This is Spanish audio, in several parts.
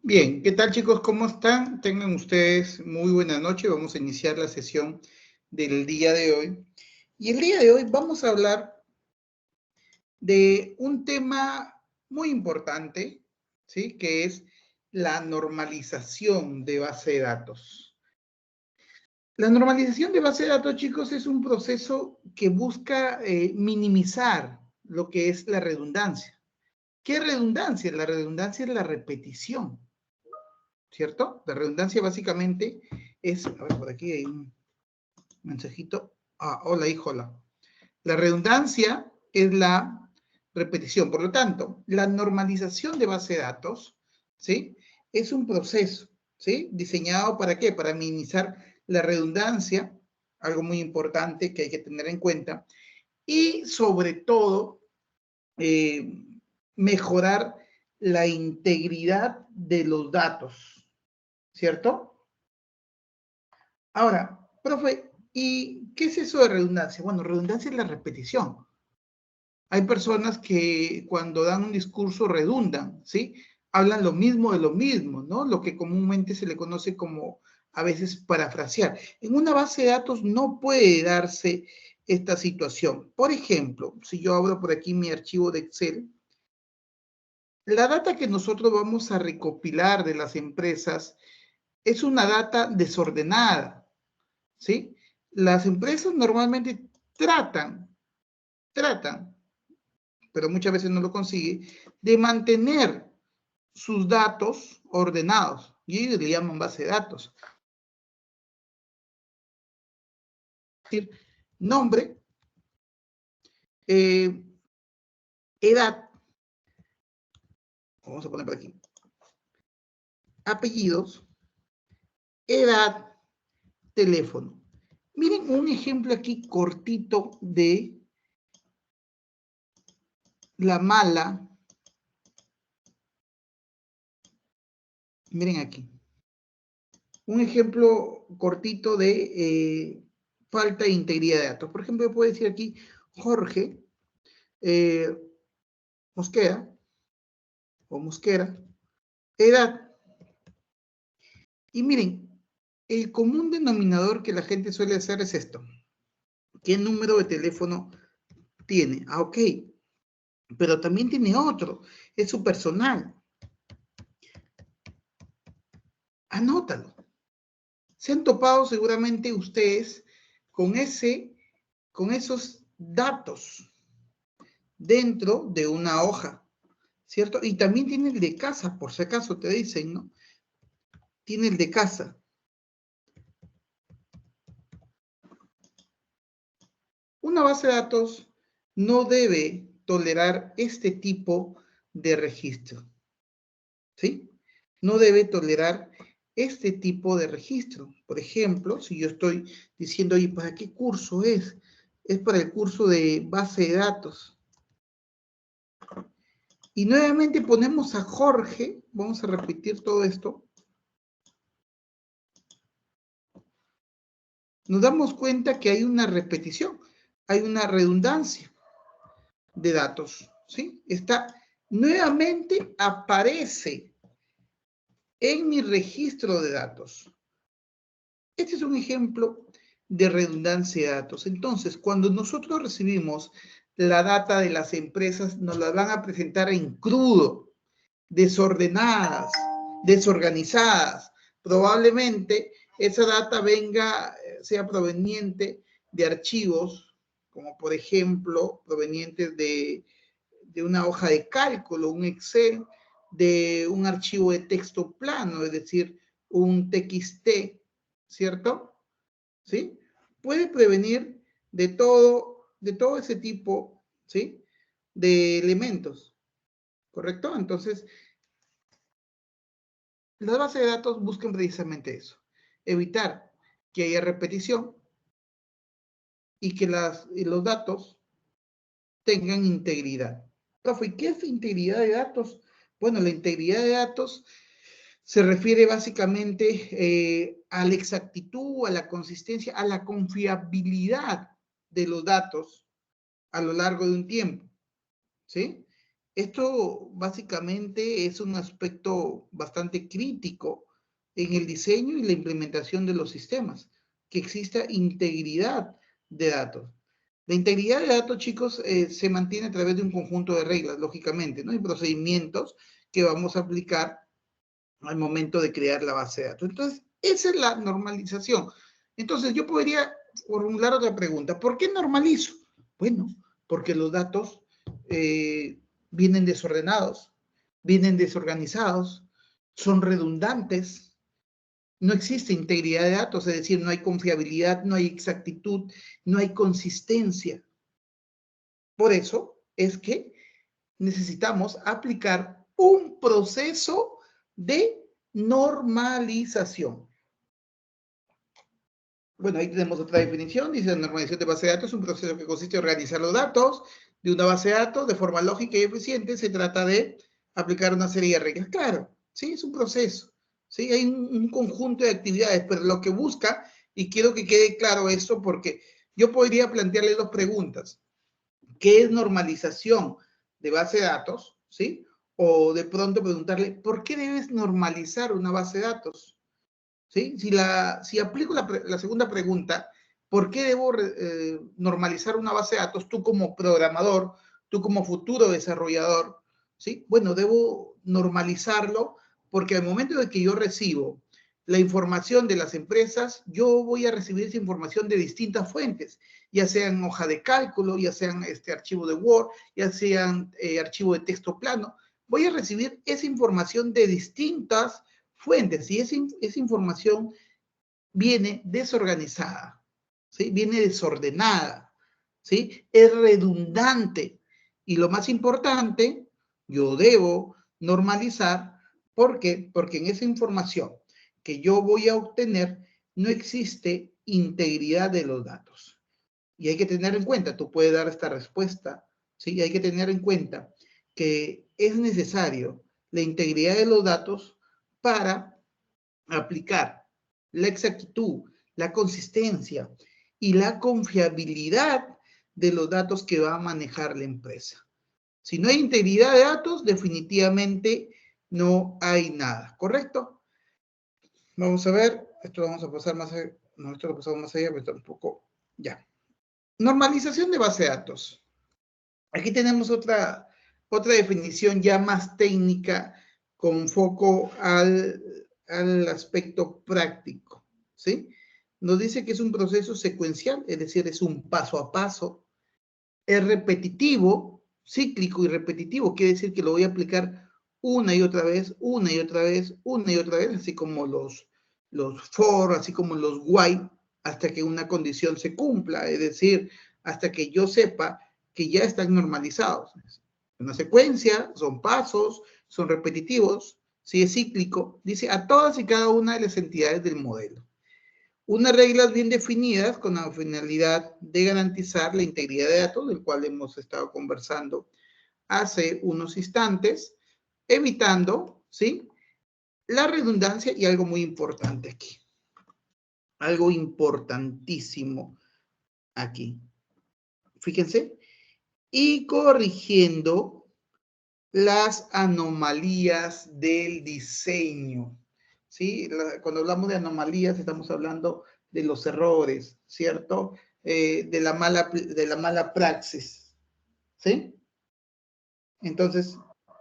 Bien, ¿qué tal chicos? ¿Cómo están? Tengan ustedes muy buena noche. Vamos a iniciar la sesión del día de hoy. Y el día de hoy vamos a hablar de un tema muy importante, ¿sí? Que es la normalización de base de datos. La normalización de base de datos, chicos, es un proceso que busca minimizar lo que es la redundancia. ¿Qué es redundancia? La redundancia es la repetición. ¿Cierto? La redundancia básicamente es, a ver, por aquí hay un mensajito. Ah, hola, hijo, hola. La redundancia es la repetición. Por lo tanto, la normalización de base de datos, ¿sí? Es un proceso, ¿sí? Diseñado para qué? Para minimizar la redundancia, algo muy importante que hay que tener en cuenta, y sobre todo, mejorar la integridad de los datos, ¿cierto? Ahora, profe, ¿y qué es eso de redundancia? Bueno, redundancia es la repetición. Hay personas que cuando dan un discurso redundan, ¿sí? Hablan lo mismo de lo mismo, ¿no? Lo que comúnmente se le conoce como a veces parafrasear. En una base de datos no puede darse esta situación. Por ejemplo, si yo abro por aquí mi archivo de Excel, la data que nosotros vamos a recopilar de las empresas es una data desordenada, ¿sí? Las empresas normalmente tratan, pero muchas veces no lo consiguen, de mantener sus datos ordenados. Y ellos le llaman base de datos. Es decir, nombre, eh, edad, vamos a poner por aquí, apellidos, edad, teléfono. Miren un ejemplo aquí cortito de la mala. Miren aquí. Un ejemplo cortito de falta de integridad de datos. Por ejemplo, yo puedo decir aquí Jorge Mosquera o Mosquera, edad. Y miren, el común denominador que la gente suele hacer es esto. ¿Qué número de teléfono tiene? Ah, ok. Pero también tiene otro. Es su personal. Anótalo. Se han topado seguramente ustedes con esos datos dentro de una hoja, ¿cierto? Y también tiene el de casa, por si acaso te dicen, ¿no? Tiene el de casa. Una base de datos no debe tolerar este tipo de registro, ¿sí? No debe tolerar este tipo de registro. Por ejemplo, si yo estoy diciendo, oye, ¿para qué curso es? Es para el curso de base de datos. Y nuevamente ponemos a Jorge, vamos a repetir todo esto. Nos damos cuenta que hay una repetición, hay una redundancia de datos, ¿sí? Nuevamente aparece en mi registro de datos. Este es un ejemplo de redundancia de datos. Entonces, cuando nosotros recibimos la data de las empresas, nos la van a presentar en crudo, desordenadas, desorganizadas. Probablemente esa data sea proveniente de archivos, como por ejemplo, provenientes de una hoja de cálculo, un Excel, de un archivo de texto plano, es decir, un TXT, ¿cierto? ¿Sí? Puede prevenir de todo ese tipo, ¿sí? De elementos, ¿correcto? Entonces, las bases de datos buscan precisamente eso, evitar que haya repetición y que los datos tengan integridad. Profe, ¿qué es integridad de datos? Bueno, la integridad de datos se refiere básicamente a la exactitud, a la consistencia, a la confiabilidad de los datos a lo largo de un tiempo, ¿sí? Esto básicamente es un aspecto bastante crítico en el diseño y la implementación de los sistemas, que exista integridad de datos. La integridad de datos, chicos, se mantiene a través de un conjunto de reglas, lógicamente, ¿no? Y procedimientos que vamos a aplicar al momento de crear la base de datos. Entonces, esa es la normalización. Entonces, yo podría formular otra pregunta. ¿Por qué normalizo? Bueno, porque los datos vienen desordenados, vienen desorganizados, son redundantes, no existe integridad de datos, es decir, no hay confiabilidad, no hay exactitud, no hay consistencia. Por eso es que necesitamos aplicar un proceso de normalización. Bueno, ahí tenemos otra definición. Dice, la normalización de base de datos es un proceso que consiste en organizar los datos de una base de datos de forma lógica y eficiente. Se trata de aplicar una serie de reglas. Claro, sí, es un proceso. Sí, hay un conjunto de actividades, pero lo que busca, y quiero que quede claro esto, porque yo podría plantearle dos preguntas. ¿Qué es normalización de base de datos? ¿Sí? O de pronto preguntarle, ¿por qué debes normalizar una base de datos? ¿Sí? Si aplico la segunda pregunta, ¿por qué debo normalizar una base de datos tú como programador, tú como futuro desarrollador? ¿Sí? Bueno, debo normalizarlo porque al momento de que yo recibo la información de las empresas, yo voy a recibir esa información de distintas fuentes, ya sean hoja de cálculo, ya sean archivo de Word, ya sean archivo de texto plano. Voy a recibir esa información de distintas fuentes y esa información viene desorganizada, ¿sí? Viene desordenada, ¿sí? Es redundante. Y lo más importante, yo debo normalizar. ¿Por qué? Porque en esa información que yo voy a obtener no existe integridad de los datos. Y hay que tener en cuenta, tú puedes dar esta respuesta, ¿sí? Hay que tener en cuenta que es necesario la integridad de los datos para aplicar la exactitud, la consistencia y la confiabilidad de los datos que va a manejar la empresa. Si no hay integridad de datos, definitivamente no hay nada, ¿correcto? Vamos a ver, esto lo vamos a pasar más allá, no, esto lo pasamos más allá, pero tampoco, ya. Normalización de base de datos. Aquí tenemos otra definición ya más técnica con foco al aspecto práctico, ¿sí? Nos dice que es un proceso secuencial, es decir, es un paso a paso, es repetitivo, cíclico y repetitivo, quiere decir que lo voy a aplicar una y otra vez, una y otra vez, una y otra vez, así como los for, así como los while, hasta que una condición se cumpla, es decir, hasta que yo sepa que ya están normalizados. Una secuencia, son pasos, son repetitivos, si es cíclico, dice a todas y cada una de las entidades del modelo. Unas reglas bien definidas con la finalidad de garantizar la integridad de datos, del cual hemos estado conversando hace unos instantes, evitando, ¿sí?, la redundancia y algo muy importante aquí. Algo importantísimo aquí. Fíjense. Y corrigiendo las anomalías del diseño. ¿Sí? Cuando hablamos de anomalías estamos hablando de los errores, ¿cierto? De la mala praxis. ¿Sí? Entonces,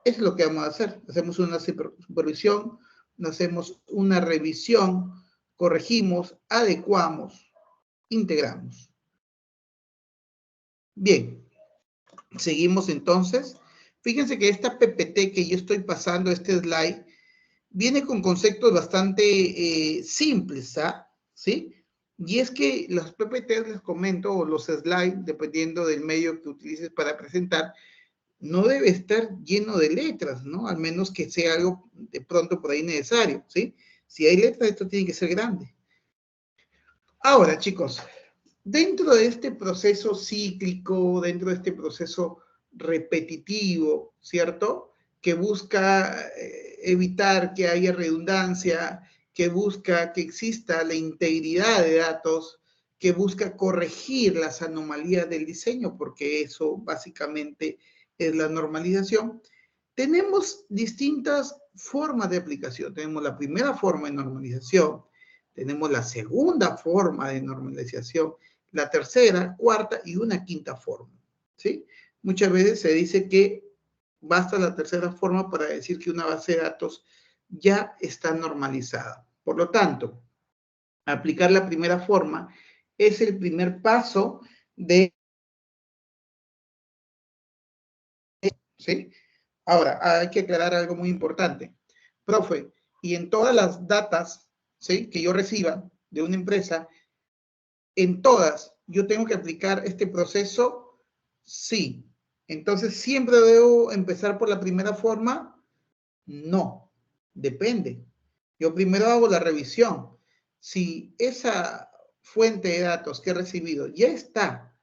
eso es lo que vamos a hacer. Hacemos una supervisión, hacemos una revisión, corregimos, adecuamos, integramos. Bien, seguimos entonces. Fíjense que esta PPT que yo estoy pasando, este slide, viene con conceptos bastante simples, ¿sí? Y es que los PPT, les comento, o los slides, dependiendo del medio que utilices para presentar, no debe estar lleno de letras, ¿no? Al menos que sea algo de pronto por ahí necesario, ¿sí? Si hay letras, esto tiene que ser grande. Ahora, chicos, dentro de este proceso cíclico, dentro de este proceso repetitivo, ¿cierto? Que busca evitar que haya redundancia, que busca que exista la integridad de datos, que busca corregir las anomalías del diseño, porque eso básicamente es la normalización, tenemos distintas formas de aplicación. Tenemos la primera forma de normalización, tenemos la segunda forma de normalización, la tercera, cuarta y una quinta forma, ¿sí? Muchas veces se dice que basta la tercera forma para decir que una base de datos ya está normalizada. Por lo tanto, aplicar la primera forma es el primer paso de... ¿Sí? Ahora, hay que aclarar algo muy importante. Profe, y en todas las datas, ¿sí?, que yo reciba de una empresa, en todas, ¿yo tengo que aplicar este proceso? Sí. Entonces, ¿siempre debo empezar por la primera forma? No. Depende. Yo primero hago la revisión. Si esa fuente de datos que he recibido ya está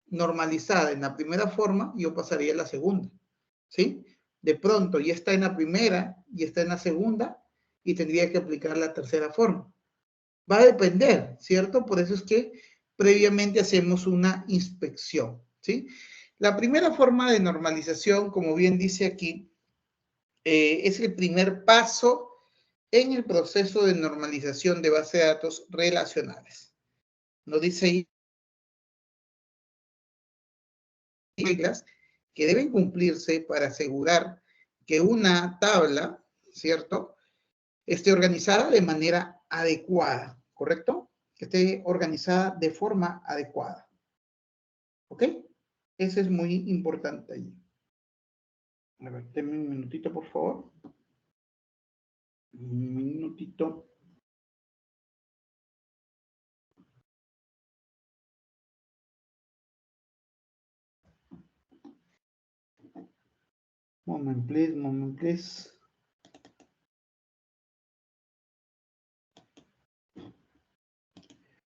normalizada en la primera forma, yo pasaría a la segunda, ¿sí? De pronto ya está en la primera y está en la segunda y tendría que aplicar la tercera forma. Va a depender, ¿cierto? Por eso es que previamente hacemos una inspección, ¿sí? La primera forma de normalización, como bien dice aquí, es el primer paso en el proceso de normalización de base de datos relacionales. Nos dice ahí reglas que deben cumplirse para asegurar que una tabla, ¿cierto?, esté organizada de manera adecuada, ¿correcto? Que esté organizada de forma adecuada. ¿Ok? Eso es muy importante allí. A ver, denme un minutito, por favor. Un minutito. Moment, please, moment, please.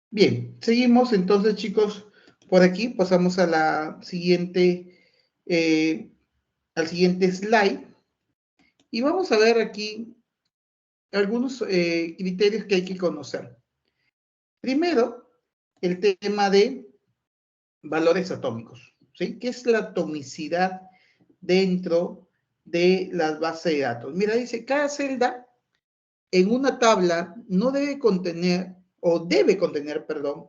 Bien, seguimos entonces, chicos, por aquí. Pasamos a la siguiente, al siguiente slide. Y vamos a ver aquí algunos criterios que hay que conocer. Primero, el tema de valores atómicos, ¿sí? ¿Qué es la atomicidad dentro de las bases de datos? Mira, dice, cada celda en una tabla no debe contener, o debe contener, perdón,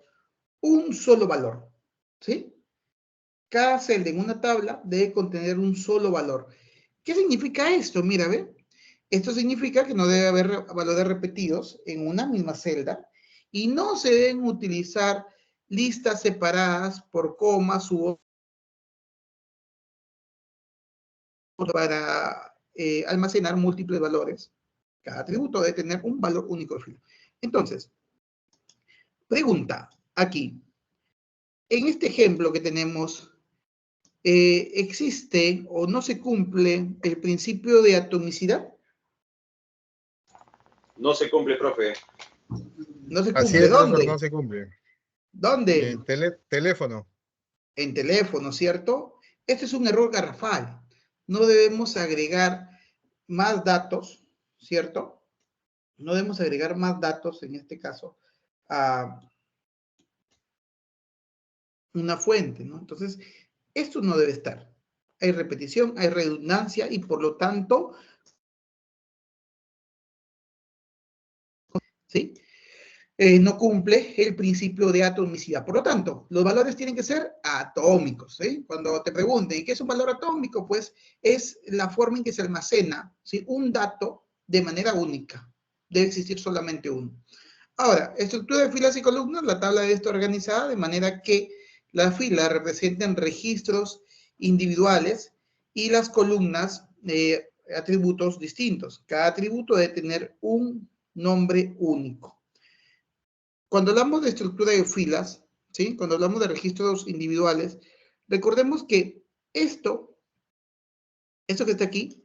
un solo valor, ¿sí? Cada celda en una tabla debe contener un solo valor. ¿Qué significa esto? Mira, ¿ve? Esto significa que no debe haber valores repetidos en una misma celda y no se deben utilizar listas separadas por comas u para almacenar múltiples valores. Cada atributo debe tener un valor único de fila. Entonces, pregunta aquí. En este ejemplo que tenemos, ¿existe o no se cumple el principio de atomicidad? No se cumple, profe. No se Así cumple. es, profesor, ¿Dónde? no se cumple. ¿Dónde? Teléfono. En teléfono, ¿cierto? Este es un error garrafal. No debemos agregar más datos, ¿cierto? No debemos agregar más datos, en este caso, a una fuente, ¿no? Entonces, esto no debe estar. Hay repetición, hay redundancia y por lo tanto, ¿sí? No cumple el principio de atomicidad. Por lo tanto, los valores tienen que ser atómicos, ¿sí? Cuando te pregunten, ¿qué es un valor atómico? Pues es la forma en que se almacena, ¿sí?, un dato de manera única. Debe existir solamente uno. Ahora, estructura de filas y columnas, la tabla debe estar organizada de manera que las filas representen registros individuales y las columnas atributos distintos. Cada atributo debe tener un nombre único. Cuando hablamos de estructura de filas, ¿sí?, cuando hablamos de registros individuales, recordemos que esto que está aquí,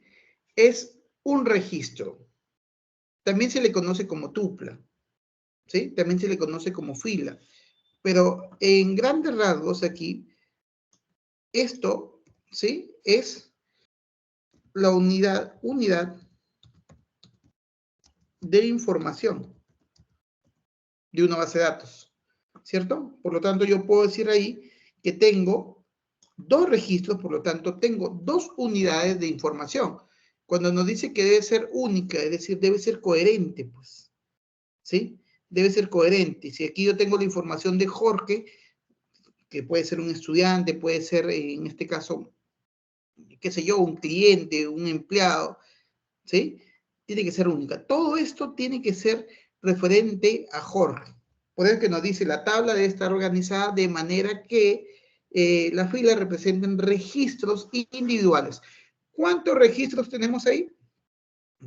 es un registro. También se le conoce como tupla, ¿sí? También se le conoce como fila. Pero en grandes rasgos aquí, esto, ¿sí?, es la unidad de información de una base de datos, ¿cierto? Por lo tanto, yo puedo decir ahí que tengo dos registros, por lo tanto, tengo dos unidades de información. Cuando nos dice que debe ser única, es decir, debe ser coherente, pues, ¿sí? Debe ser coherente. Si aquí yo tengo la información de Jorge, que puede ser un estudiante, puede ser, en este caso, qué sé yo, un cliente, un empleado, ¿sí? Tiene que ser única. Todo esto tiene que ser referente a Jorge. Por eso que nos dice, la tabla debe estar organizada de manera que las filas representen registros individuales. ¿Cuántos registros tenemos ahí?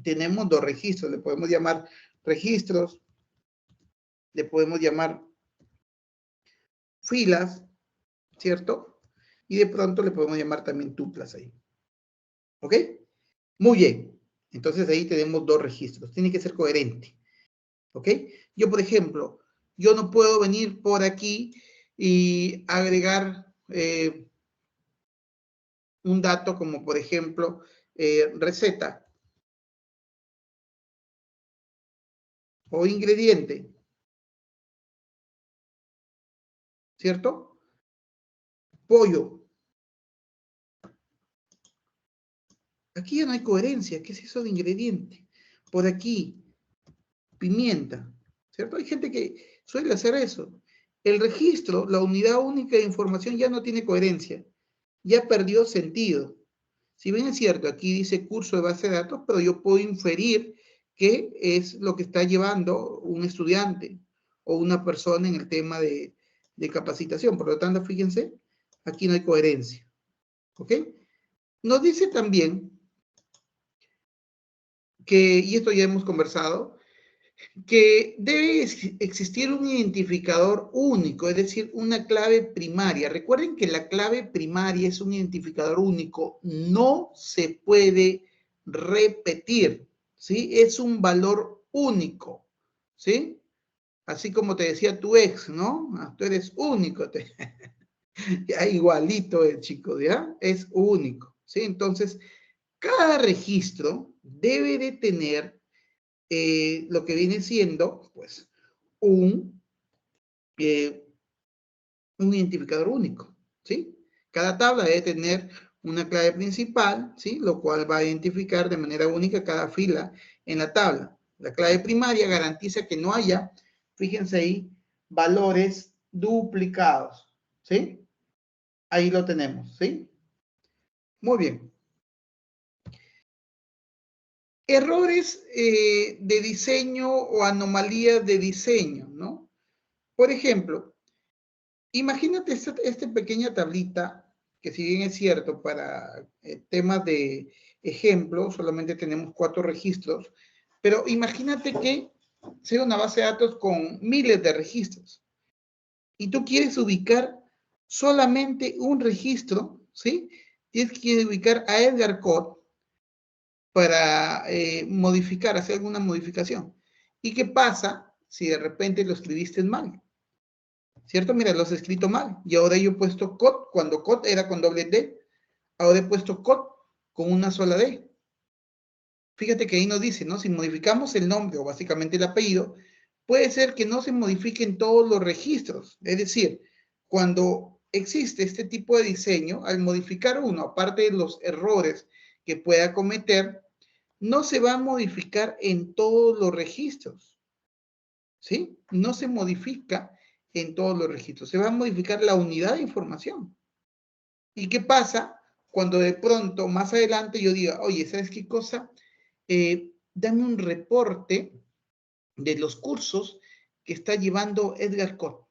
Tenemos dos registros, le podemos llamar registros, le podemos llamar filas, ¿cierto? Y de pronto le podemos llamar también tuplas ahí. ¿Ok? Muy bien. Entonces ahí tenemos dos registros. Tiene que ser coherente. ¿Ok? Yo, por ejemplo, yo no puedo venir por aquí y agregar un dato como, por ejemplo, receta o ingrediente, ¿cierto? Pollo. Aquí ya no hay coherencia. ¿Qué es eso de ingrediente? Por aquí, pimienta, ¿cierto? Hay gente que suele hacer eso. El registro, la unidad única de información ya no tiene coherencia, ya perdió sentido. Si bien es cierto, aquí dice curso de base de datos, pero yo puedo inferir qué es lo que está llevando un estudiante o una persona en el tema de capacitación. Por lo tanto, fíjense, aquí no hay coherencia. ¿Ok? Nos dice también que, y esto ya hemos conversado, que debe existir un identificador único, es decir, una clave primaria. Recuerden que la clave primaria es un identificador único, no se puede repetir, ¿sí? Es un valor único, ¿sí? Así como te decía tu ex, ¿no? Ah, tú eres único, ya igualito el chico, ¿ya? Es único, ¿sí? Entonces, cada registro debe de tener lo que viene siendo, pues, un, eh, un identificador único, ¿sí? Cada tabla debe tener una clave principal, ¿sí? Lo cual va a identificar de manera única cada fila en la tabla. La clave primaria garantiza que no haya, fíjense ahí, valores duplicados, ¿sí? Ahí lo tenemos, ¿sí? Muy bien. Errores de diseño o anomalías de diseño, ¿no? Por ejemplo, imagínate esta pequeña tablita, que si bien es cierto, para temas de ejemplo, solamente tenemos 4 registros, pero imagínate que sea una base de datos con miles de registros y tú quieres ubicar solamente un registro, ¿sí? Tienes que ubicar a Edgar Code para modificar, hacer alguna modificación. ¿Y qué pasa si de repente lo escribiste mal? ¿Cierto? Mira, lo has escrito mal. Y ahora yo he puesto COD cuando COD era con doble D. Ahora he puesto COD con una sola D. Fíjate que ahí nos dice, ¿no? Si modificamos el nombre o básicamente el apellido, puede ser que no se modifiquen todos los registros. Es decir, cuando existe este tipo de diseño, al modificar uno, aparte de los errores que pueda cometer, no se va a modificar en todos los registros. ¿Sí? No se modifica en todos los registros. Se va a modificar la unidad de información. ¿Y qué pasa cuando de pronto más adelante yo diga, oye, ¿sabes qué cosa? Dame un reporte de los cursos que está llevando Edgar Code.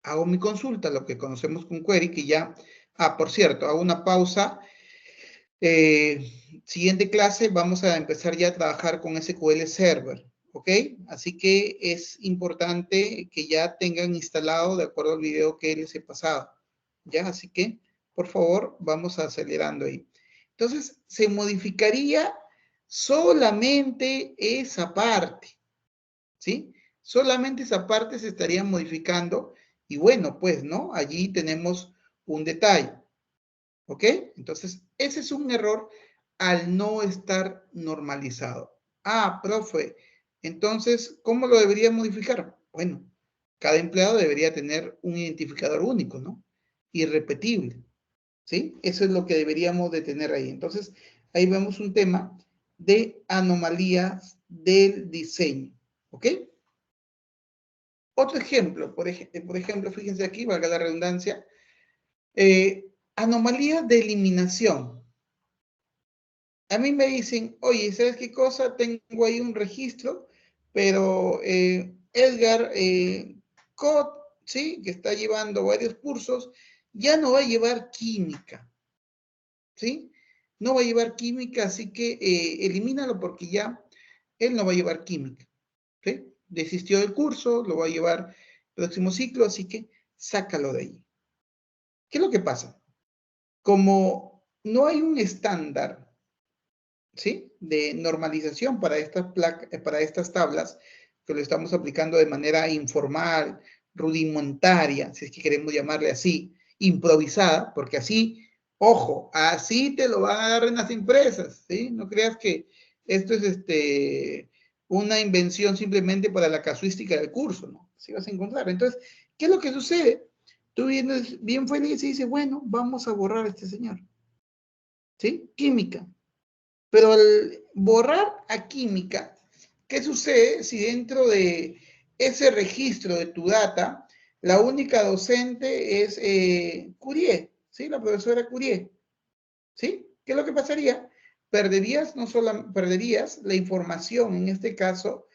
Hago mi consulta, lo que conocemos con query, que ya, por cierto, hago una pausa. Siguiente clase vamos a empezar ya a trabajar con SQL Server, ¿ok? Así que es importante que ya tengan instalado de acuerdo al video que les he pasado, ¿ya? Así que, por favor, vamos acelerando ahí. Entonces, se modificaría solamente esa parte, ¿sí? Solamente esa parte se estaría modificando y bueno, pues, ¿no? Allí tenemos un detalle. ¿Ok? Entonces, ese es un error al no estar normalizado. Profe, entonces, ¿cómo lo debería modificar? Bueno, cada empleado debería tener un identificador único, ¿no? irrepetible, ¿sí? Eso es lo que deberíamos de tener ahí. Entonces, ahí vemos un tema de anomalías del diseño, ¿ok? Otro ejemplo, por ejemplo, fíjense aquí, valga la redundancia, anomalía de eliminación. A mí me dicen, oye, ¿sabes qué cosa? Tengo ahí un registro, pero Edgar Cot, ¿sí? Que está llevando varios cursos, ya no va a llevar química, ¿sí? No va a llevar química, así que elimínalo porque ya él no va a llevar química, ¿sí? Desistió del curso, lo va a llevar próximo ciclo, así que sácalo de ahí. ¿Qué es lo que pasa? Como no hay un estándar, ¿sí? De normalización para estas tablas, que lo estamos aplicando de manera informal, rudimentaria, si es que queremos llamarle así, improvisada, porque así, ojo, así te lo van a dar en las empresas, ¿sí? No creas que esto es una invención simplemente para la casuística del curso, ¿no? Así vas a encontrar. Entonces, ¿qué es lo que sucede? Tú vienes bien feliz y dices, bueno, vamos a borrar a este señor, ¿sí? Química. Pero al borrar a química, ¿qué sucede si dentro de ese registro de tu data, la única docente es Curie, ¿sí? La profesora Curie, ¿sí? ¿Qué es lo que pasaría? Perderías, no solo, perderías la información, en este caso,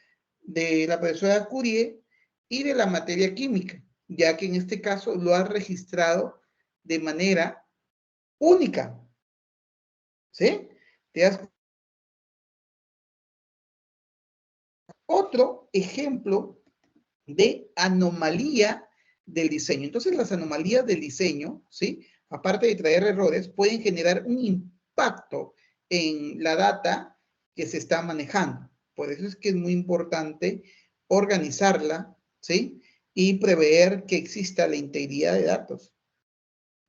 de la profesora Curie y de la materia química, ya que en este caso lo has registrado de manera única, ¿sí? ¿Te das otro ejemplo de anomalía del diseño? Entonces, las anomalías del diseño, ¿sí? Aparte de traer errores, pueden generar un impacto en la data que se está manejando. Por eso es que es muy importante organizarla, ¿sí? Y prever que exista la integridad de datos,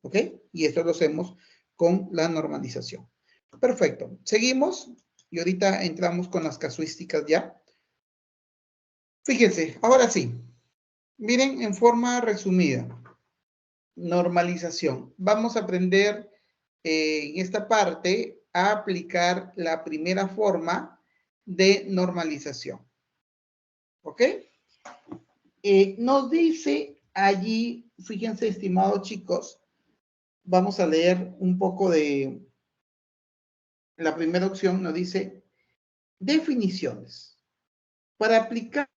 ¿ok? Y esto lo hacemos con la normalización. Perfecto. Seguimos y ahorita entramos con las casuísticas ya. Fíjense, ahora sí. Miren, en forma resumida, normalización. Vamos a aprender en esta parte a aplicar la primera forma de normalización. ¿Ok? Nos dice allí, fíjense, estimados chicos, vamos a leer un poco de la primera opción, nos dice definiciones. Para aplicar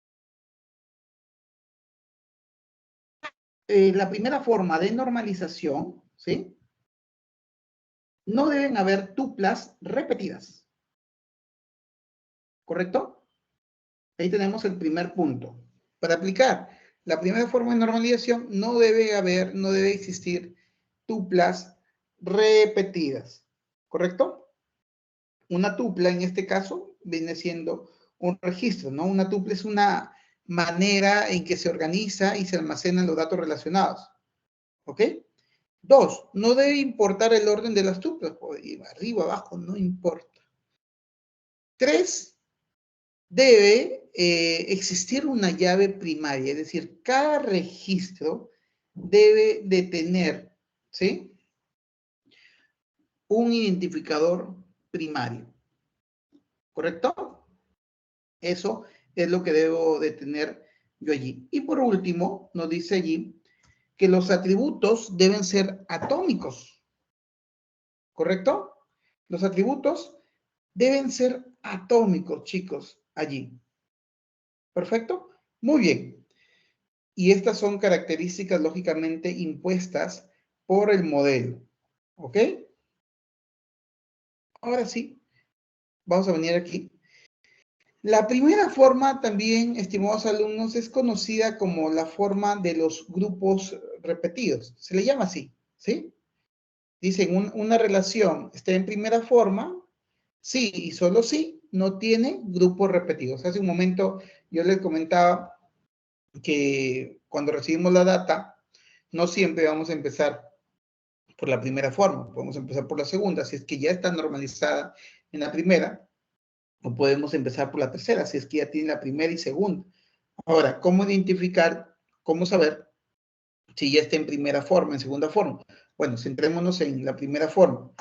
la primera forma de normalización, ¿sí? No deben haber tuplas repetidas. ¿Correcto? Ahí tenemos el primer punto. Para aplicar la primera forma de normalización, no debe existir tuplas repetidas. ¿Correcto? Una tupla, en este caso, viene siendo un registro, ¿no? Una tupla es una manera en que se organiza y se almacenan los datos relacionados. ¿Ok? Dos, no debe importar el orden de las tuplas. Arriba, abajo, no importa. Tres, debe existir una llave primaria, es decir, cada registro debe de tener, ¿sí? Un identificador primario, ¿correcto? Eso es lo que debo de tener yo allí. Y por último, nos dice allí que los atributos deben ser atómicos, ¿correcto? Los atributos deben ser atómicos, chicos, allí. ¿Perfecto? Muy bien. Y estas son características lógicamente impuestas por el modelo. ¿Ok? Ahora sí, vamos a venir aquí. La primera forma también, estimados alumnos, es conocida como la forma de los grupos repetidos. Se le llama así, ¿sí? Dicen, una relación está en primera forma, sí y solo sí, no tiene grupos repetidos. Hace un momento yo les comentaba que cuando recibimos la data, no siempre vamos a empezar por la primera forma, podemos empezar por la segunda, si es que ya está normalizada en la primera, o podemos empezar por la tercera, si es que ya tiene la primera y segunda. Ahora, ¿cómo identificar, cómo saber Si ya está en primera forma, en segunda forma. Bueno, centrémonos en la primera forma.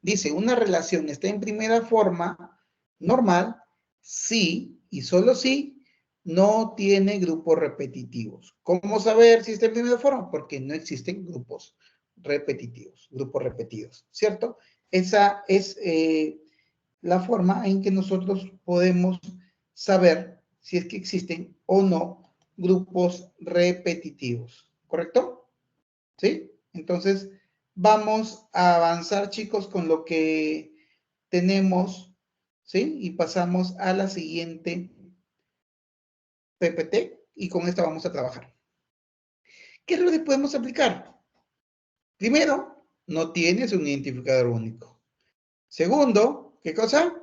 Dice, una relación está en primera forma normal si y solo si no tiene grupos repetitivos. ¿Cómo saber si está en primera forma? Porque no existen grupos repetitivos, grupos repetidos, ¿cierto? Esa es la forma en que nosotros podemos saber si es que existen o no grupos repetitivos, ¿correcto? ¿Sí? Entonces, vamos a avanzar, chicos, con lo que tenemos, ¿sí? Y pasamos a la siguiente PPT y con esta vamos a trabajar. ¿Qué es lo que podemos aplicar? Primero, no tienes un identificador único. Segundo, ¿qué cosa?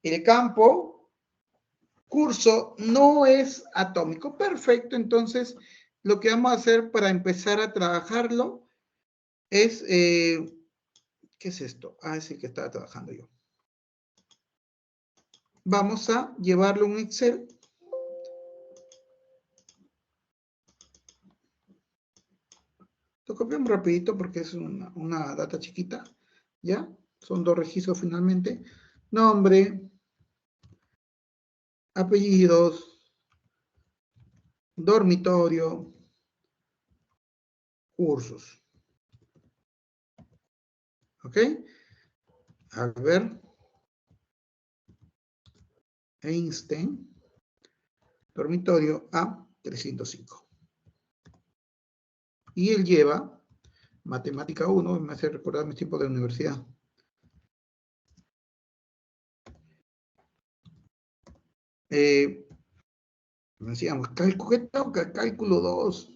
El campo curso no es atómico. Perfecto, entonces lo que vamos a hacer para empezar a trabajarlo es, ¿qué es esto? Ah, es el que estaba trabajando yo. Vamos a llevarlo a un Excel. Lo copiamos rapidito porque es una data chiquita, ¿ya? Son 2 registros finalmente. Nombre, apellidos, dormitorio, cursos. ¿Ok? A ver. Einstein, dormitorio A305. Y él lleva matemática 1, me hace recordar mis tiempos de universidad. Decíamos, cálculo 2,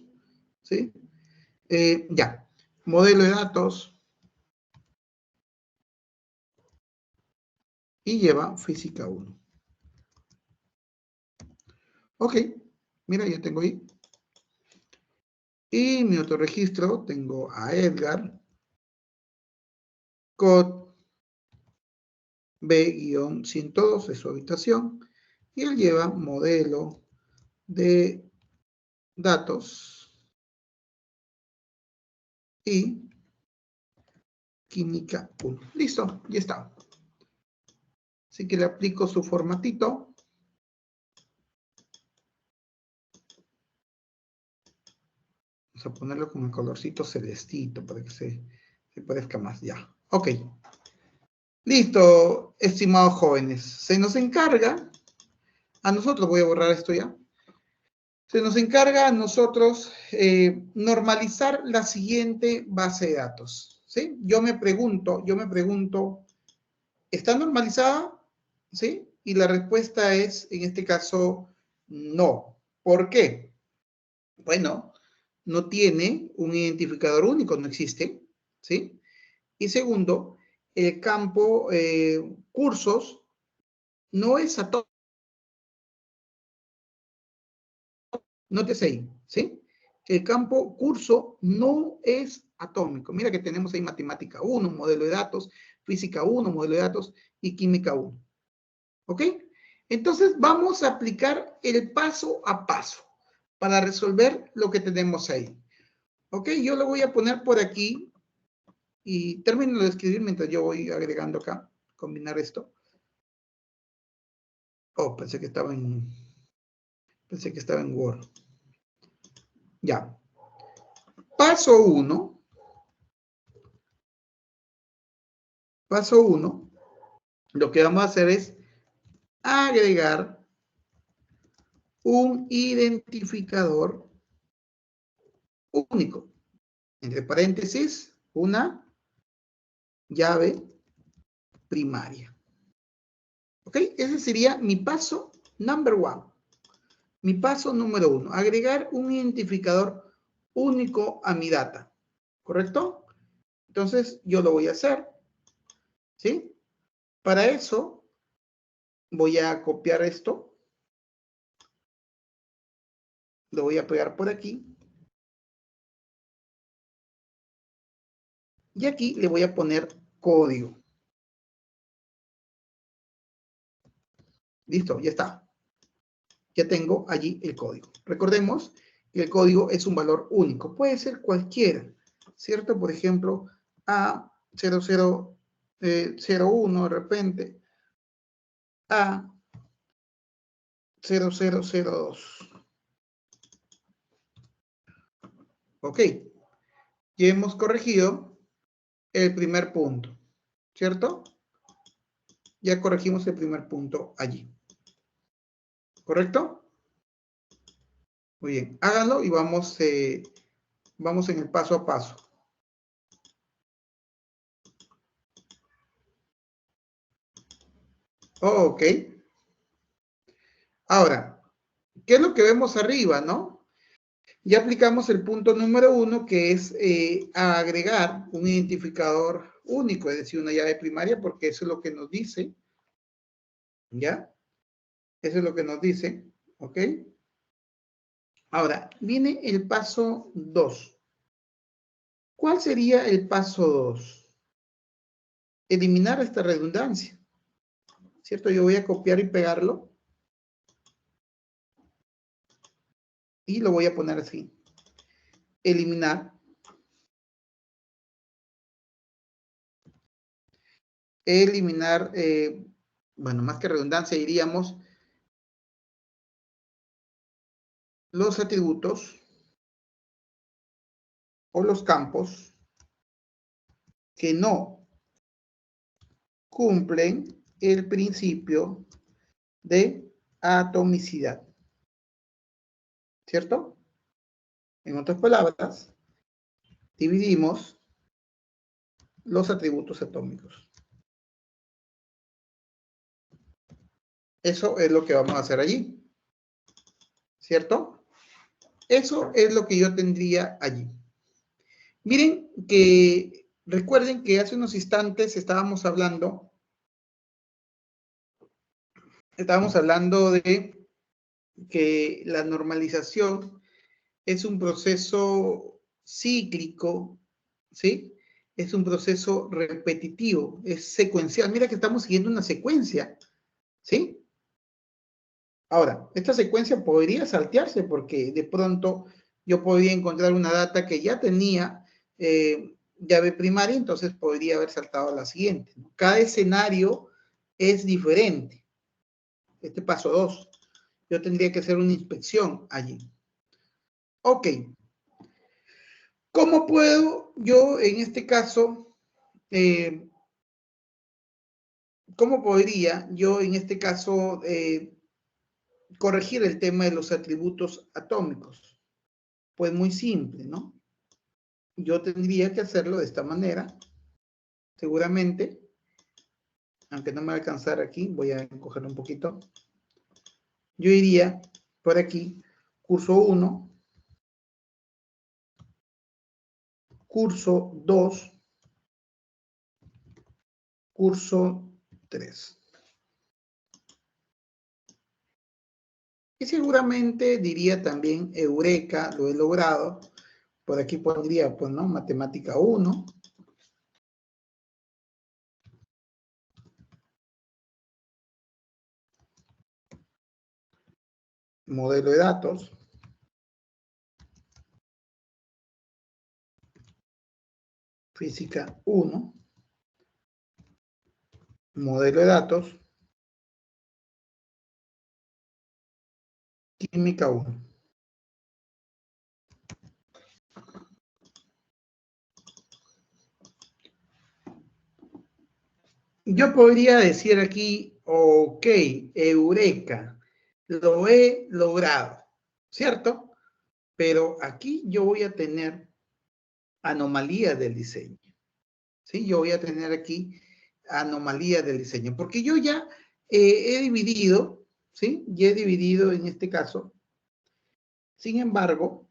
¿sí? Ya, modelo de datos y lleva física 1. Ok, mira, ya tengo ahí. Y mi otro registro, tengo a Edgar, COD B-102 es su habitación, y él lleva modelo de datos y química 1. Listo, ya está. Así que le aplico su formatito. Vamos a ponerlo con el colorcito celestito para que se parezca más. Ya, ok. Listo, estimados jóvenes. Se nos encarga, a nosotros, voy a borrar esto ya. Se nos encarga a nosotros normalizar la siguiente base de datos. ¿Sí? Yo me pregunto, ¿está normalizada? ¿Sí? Y la respuesta es, en este caso, no. ¿Por qué? Bueno, no tiene un identificador único, no existe, ¿sí? Y segundo, el campo cursos no es atómico, nótese ahí, ¿sí? El campo curso no es atómico. Mira que tenemos ahí matemática 1, modelo de datos, física 1, modelo de datos y química 1. ¿Ok? Entonces vamos a aplicar el paso a paso para resolver lo que tenemos ahí. ¿Ok? Yo lo voy a poner por aquí y termino de escribir mientras yo voy agregando acá, combinar esto. Oh, pensé que estaba en Word. Ya. Paso 1. Paso 1. Lo que vamos a hacer es agregar un identificador único. Entre paréntesis, una llave primaria. ¿Ok? Ese sería mi paso number 1. Mi paso número 1. Agregar un identificador único a mi data. ¿Correcto? Entonces, yo lo voy a hacer. ¿Sí? Para eso, voy a copiar esto. Lo voy a pegar por aquí. Y aquí le voy a poner código. Listo, ya está. Ya tengo allí el código. Recordemos y el código es un valor único. Puede ser cualquiera, ¿cierto? Por ejemplo, A0001 de repente, A0002. Ok, ya hemos corregido el primer punto, ¿cierto? Ya corregimos el primer punto allí. ¿Correcto? Muy bien, háganlo y vamos en el paso a paso. Ok. Ahora, ¿qué es lo que vemos arriba, no? Ya aplicamos el punto número 1, que es agregar un identificador único, es decir, una llave primaria, porque eso es lo que nos dice, ¿ya? Eso es lo que nos dice, ¿ok? Ahora, viene el paso 2. ¿Cuál sería el paso 2? Eliminar esta redundancia, ¿cierto? Yo voy a copiar y pegarlo y lo voy a poner así. Eliminar. Eliminar, bueno, más que redundancia, diríamos los atributos o los campos que no cumplen el principio de atomicidad, ¿cierto? En otras palabras, dividimos los atributos atómicos. Eso es lo que vamos a hacer allí, ¿cierto? Eso es lo que yo tendría allí. Miren que, recuerden que hace unos instantes estábamos hablando de que la normalización es un proceso cíclico, ¿sí? Es un proceso repetitivo, es secuencial. Mira que estamos siguiendo una secuencia, ¿sí? Ahora, esta secuencia podría saltearse porque de pronto yo podría encontrar una data que ya tenía llave primaria, entonces podría haber saltado a la siguiente, ¿no? Cada escenario es diferente. Este paso 2. Yo tendría que hacer una inspección allí. Ok. ¿Cómo puedo yo, en este caso, cómo podría yo, en este caso, corregir el tema de los atributos atómicos? Pues muy simple, ¿no? Yo tendría que hacerlo de esta manera. Seguramente, aunque no me va a alcanzar aquí, voy a encogerlo un poquito. Yo iría por aquí, curso 1, curso 2, curso 3. Y seguramente diría también, eureka, lo he logrado. Por aquí pondría, pues, ¿no? Matemática 1. Modelo de datos. Física 1. Modelo de datos. Química 1. Yo podría decir aquí, ok, eureka, lo he logrado, ¿cierto? Pero aquí yo voy a tener anomalías del diseño, ¿sí? Yo voy a tener aquí anomalías del diseño, porque yo ya he dividido, ¿sí? Ya he dividido en este caso. Sin embargo,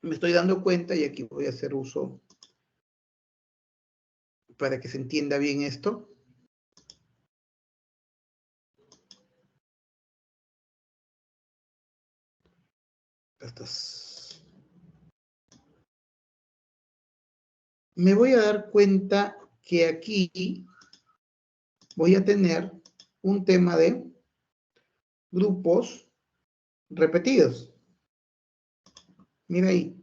me estoy dando cuenta, y aquí voy a hacer uso para que se entienda bien esto. Me voy a dar cuenta que aquí voy a tener un tema de grupos repetidos. Mira ahí.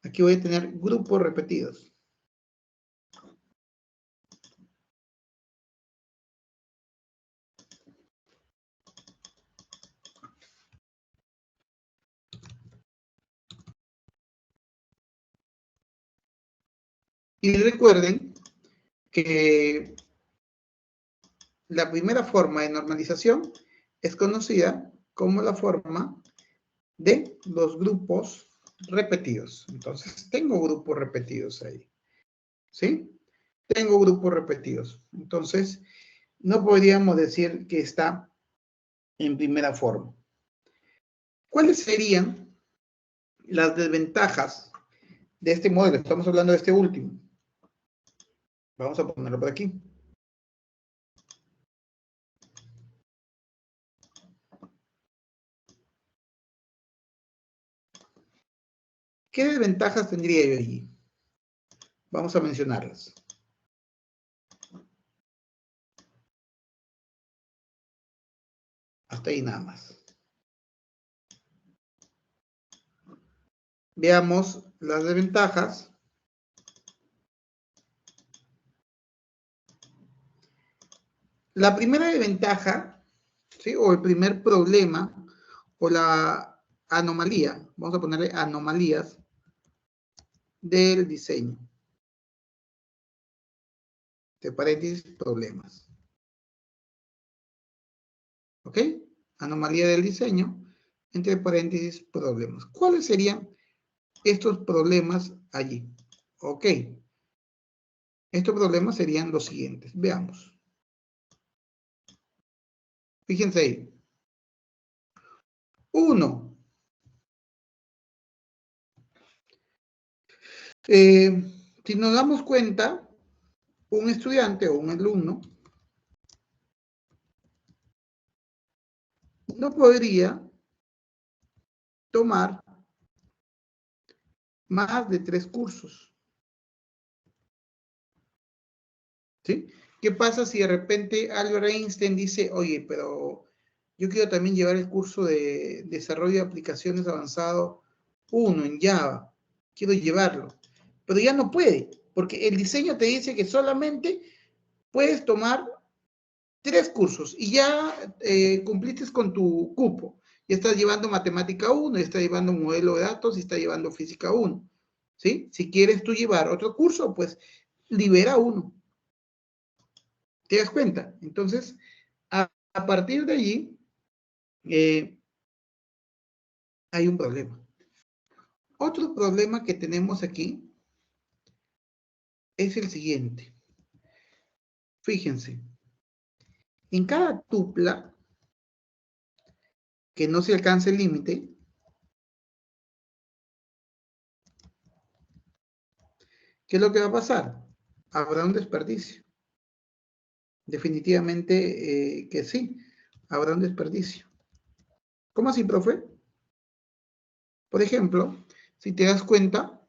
Aquí voy a tener grupos repetidos. Y recuerden que la primera forma de normalización es conocida como la forma de los grupos repetidos. Entonces, tengo grupos repetidos ahí. ¿Sí? Tengo grupos repetidos. Entonces, no podríamos decir que está en primera forma. ¿Cuáles serían las desventajas de este modelo? Estamos hablando de este último. Vamos a ponerlo por aquí. ¿Qué desventajas tendría yo allí? Vamos a mencionarlas. Hasta ahí nada más. Veamos las desventajas. La primera desventaja, ¿sí? O el primer problema, o la anomalía, vamos a ponerle anomalías del diseño. De paréntesis, problemas. ¿Ok? Anomalía del diseño, entre paréntesis, problemas. ¿Cuáles serían estos problemas allí? Ok. Estos problemas serían los siguientes. Veamos. Fíjense ahí. Uno. Si nos damos cuenta, un estudiante o un alumno no podría tomar más de 3 cursos. ¿Sí? ¿Qué pasa si de repente Albert Einstein dice, oye, pero yo quiero también llevar el curso de desarrollo de aplicaciones avanzado 1 en Java, quiero llevarlo, pero ya no puede, porque el diseño te dice que solamente puedes tomar 3 cursos y ya cumpliste con tu cupo. Ya estás llevando matemática 1, ya estás llevando modelo de datos y estás llevando física 1. ¿Sí? Si quieres tú llevar otro curso, pues libera uno. ¿Te das cuenta? Entonces, a partir de allí, hay un problema. Otro problema que tenemos aquí es el siguiente. Fíjense, en cada tupla que no se alcance el límite, ¿qué es lo que va a pasar? Habrá un desperdicio. Definitivamente que sí, habrá un desperdicio. ¿Cómo así, profe? Por ejemplo, si te das cuenta,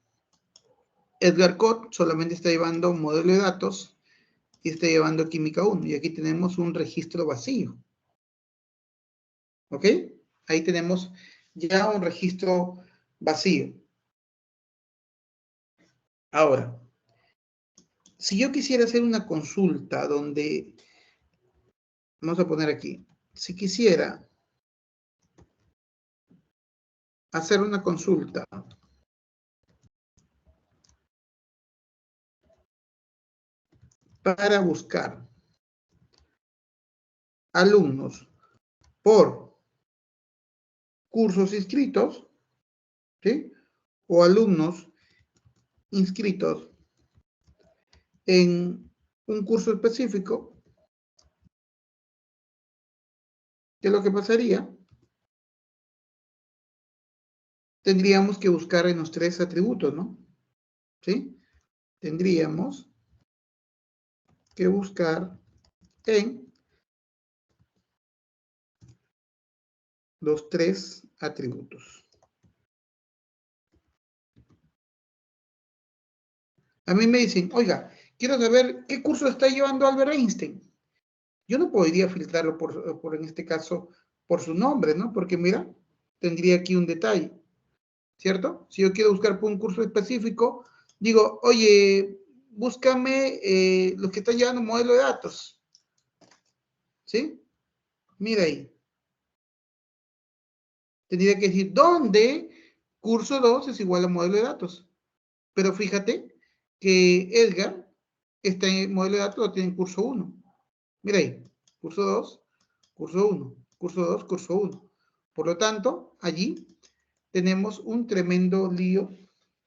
Edgar Code solamente está llevando un modelo de datos y está llevando química 1. Y aquí tenemos un registro vacío. ¿Ok? Ahí tenemos ya un registro vacío. Ahora, si yo quisiera hacer una consulta donde, vamos a poner aquí, si quisiera hacer una consulta para buscar alumnos por cursos inscritos, ¿sí? O alumnos inscritos en un curso específico, ¿qué es lo que pasaría? Tendríamos que buscar en los 3 atributos, ¿no? ¿Sí? Tendríamos que buscar en los 3 atributos. A mí me dicen, oiga, quiero saber qué curso está llevando Albert Einstein. Yo no podría filtrarlo por en este caso, por su nombre, ¿no? Porque mira, tendría aquí un detalle, ¿cierto? Si yo quiero buscar por un curso específico, digo, oye, búscame los que están llevando modelo de datos, ¿sí? Mira ahí. Tendría que decir, ¿dónde? Curso 2 es igual a modelo de datos. Pero fíjate que Edgar, este modelo de datos lo tiene en curso 1. Mira ahí, curso 2, curso 1, curso 2, curso 1. Por lo tanto, allí tenemos un tremendo lío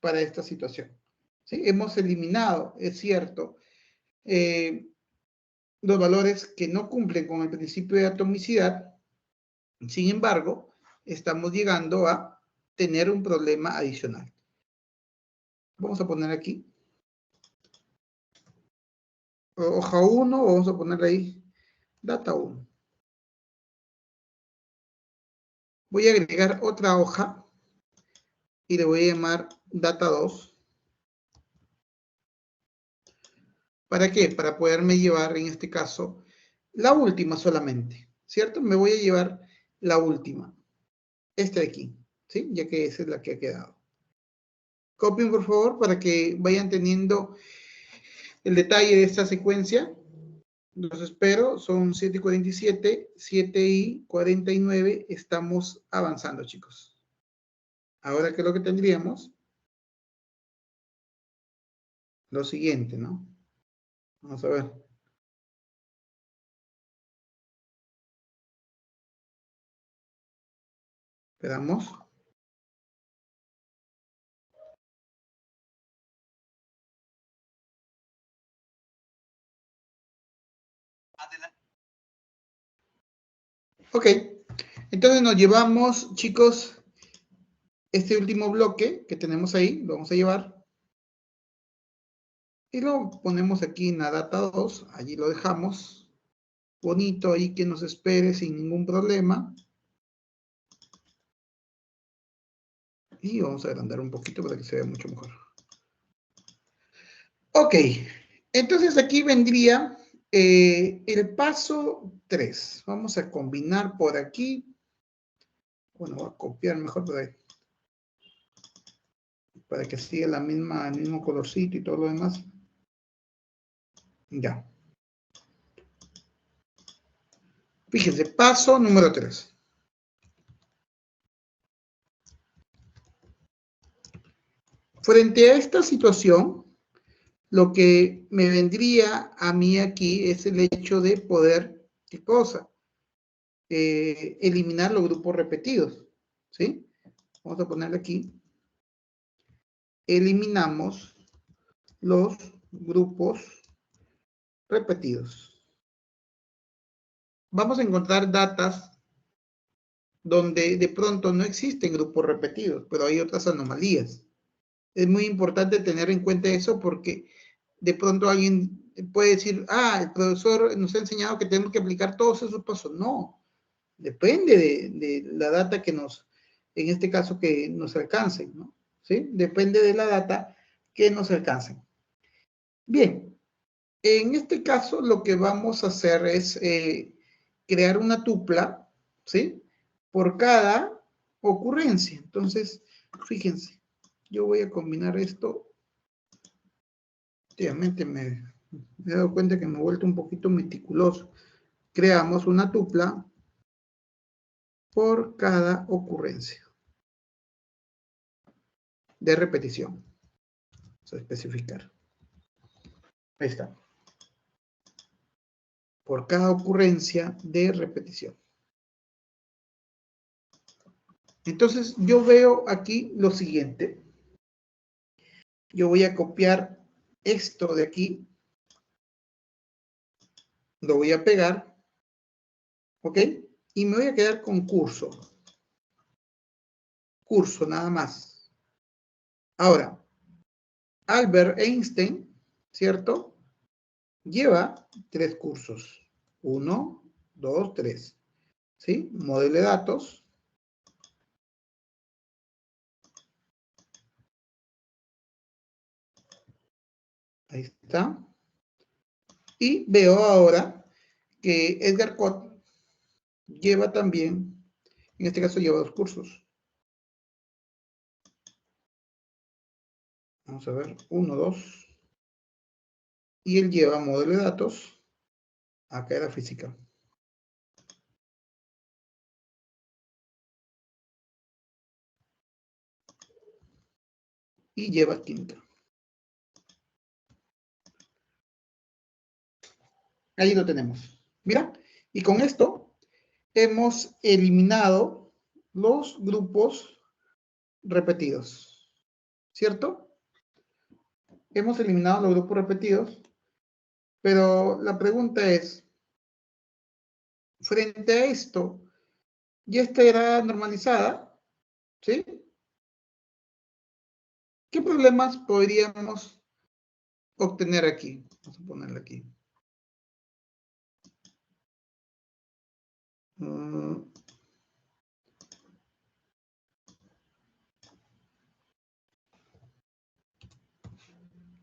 para esta situación. ¿Sí? Hemos eliminado, es cierto, los valores que no cumplen con el principio de atomicidad. Sin embargo, estamos llegando a tener un problema adicional. Vamos a poner aquí hoja 1, vamos a ponerle ahí data 1. Voy a agregar otra hoja y le voy a llamar data 2. ¿Para qué? Para poderme llevar, en este caso, la última solamente, ¿cierto? Me voy a llevar la última, esta de aquí, ¿sí? Ya que esa es la que ha quedado. Copien, por favor, para que vayan teniendo el detalle de esta secuencia. Los espero, son 7:47, 7:49, estamos avanzando, chicos. Ahora, ¿qué es lo que tendríamos? Lo siguiente, ¿no? Vamos a ver. Esperamos. Ok, entonces nos llevamos, chicos, este último bloque que tenemos ahí, lo vamos a llevar. Y lo ponemos aquí en la data 2, allí lo dejamos. Bonito ahí que nos espere sin ningún problema. Y vamos a agrandar un poquito para que se vea mucho mejor. Ok, entonces aquí vendría el paso 3. Vamos a combinar por aquí. Bueno, voy a copiar mejor para que siga el mismo colorcito y todo lo demás. Ya. Fíjense, paso número 3. Frente a esta situación, lo que me vendría a mí aquí es el hecho de poder, ¿qué cosa? Eliminar los grupos repetidos, ¿sí? Vamos a ponerle aquí. Eliminamos los grupos repetidos. Vamos a encontrar datas donde de pronto no existen grupos repetidos, pero hay otras anomalías. Es muy importante tener en cuenta eso porque de pronto alguien puede decir, el profesor nos ha enseñado que tenemos que aplicar todos esos pasos. No, depende de la data que en este caso, que nos alcancen, ¿no? ¿Sí? Depende de la data que nos alcancen. Bien, en este caso lo que vamos a hacer es crear una tupla, ¿sí? Por cada ocurrencia. Entonces, fíjense, yo voy a combinar esto. Efectivamente, me he dado cuenta que me he vuelto un poquito meticuloso. Creamos una tupla por cada ocurrencia de repetición. Vamos a especificar. Ahí está. Por cada ocurrencia de repetición. Entonces, yo veo aquí lo siguiente. Yo voy a copiar esto de aquí. Lo voy a pegar. ¿Ok? Y me voy a quedar con curso. Curso, nada más. Ahora, Albert Einstein, ¿cierto? Lleva 3 cursos. 1, 2, 3. ¿Sí? Modelo de datos. Ahí está. Y veo ahora que Edgar Cot lleva también, en este caso lleva 2 cursos. Vamos a ver, 1, 2. Y él lleva modelo de datos, acá era física. Y lleva química. Ahí lo tenemos. Mira, y con esto hemos eliminado los grupos repetidos, ¿cierto? Hemos eliminado los grupos repetidos, pero la pregunta es, frente a esto, ya esta era normalizada, ¿sí? ¿Qué problemas podríamos obtener aquí? Vamos a ponerle aquí.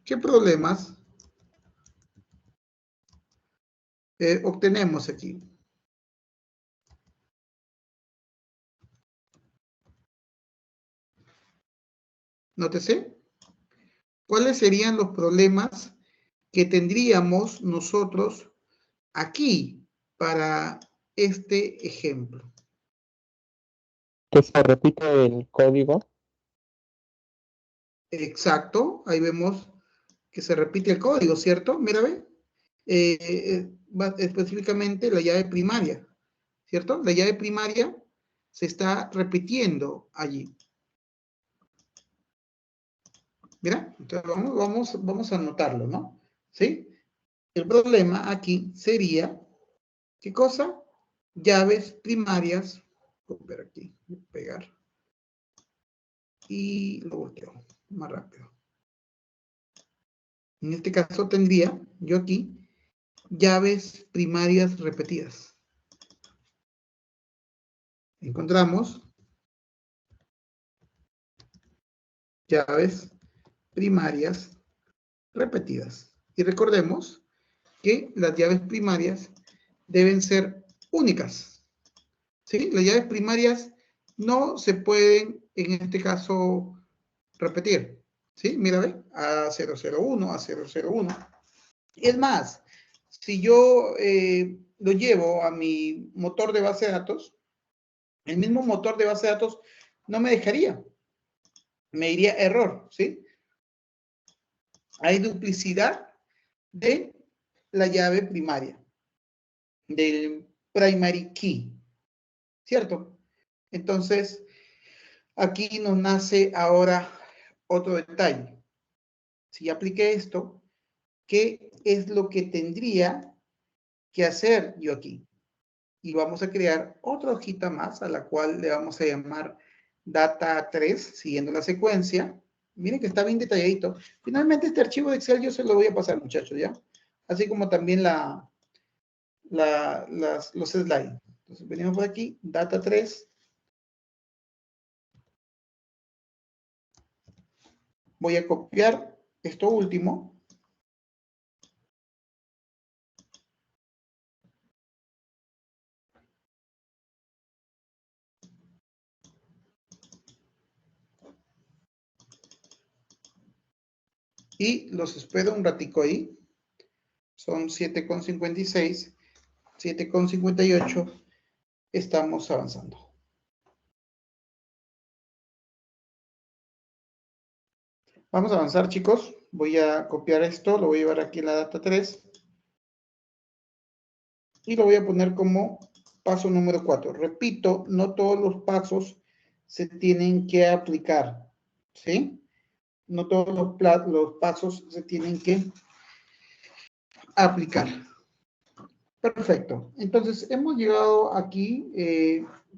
¿Qué problemas obtenemos aquí? Nótese, ¿cuáles serían los problemas que tendríamos nosotros aquí para este ejemplo? Que se repite el código. Exacto, ahí vemos que se repite el código, ¿cierto? Mira, ve, específicamente la llave primaria, ¿cierto? La llave primaria se está repitiendo allí. Mira, entonces vamos a anotarlo, ¿no? ¿Sí? El problema aquí sería, ¿qué cosa? Llaves primarias, copiar aquí, pegar, y lo volteo más rápido. En este caso tendría yo aquí llaves primarias repetidas. Encontramos llaves primarias repetidas. Y recordemos que las llaves primarias deben ser únicas. ¿Sí? Las llaves primarias no se pueden, en este caso, repetir. ¿Sí? Mira, ve, A001, A001. Es más, si yo lo llevo a mi motor de base de datos, el mismo motor de base de datos no me dejaría. Me diría error, ¿sí? Hay duplicidad de la llave primaria, del primary key, ¿cierto? Entonces, aquí nos nace ahora otro detalle. Si apliqué esto, ¿qué es lo que tendría que hacer yo aquí? Y vamos a crear otra hojita más a la cual le vamos a llamar data 3, siguiendo la secuencia. Miren que está bien detalladito. Finalmente este archivo de Excel yo se lo voy a pasar, muchachos, ¿ya? Así como también los slides. Entonces venimos por aquí, data 3. Voy a copiar esto último. Y los espero un ratico ahí. Son 7,56, 7,58. Estamos avanzando. Vamos a avanzar, chicos. Voy a copiar esto, lo voy a llevar aquí en la data 3. Y lo voy a poner como paso número 4. Repito, no todos los pasos se tienen que aplicar, ¿sí? No todos los pasos se tienen que aplicar. Perfecto. Entonces, hemos llegado aquí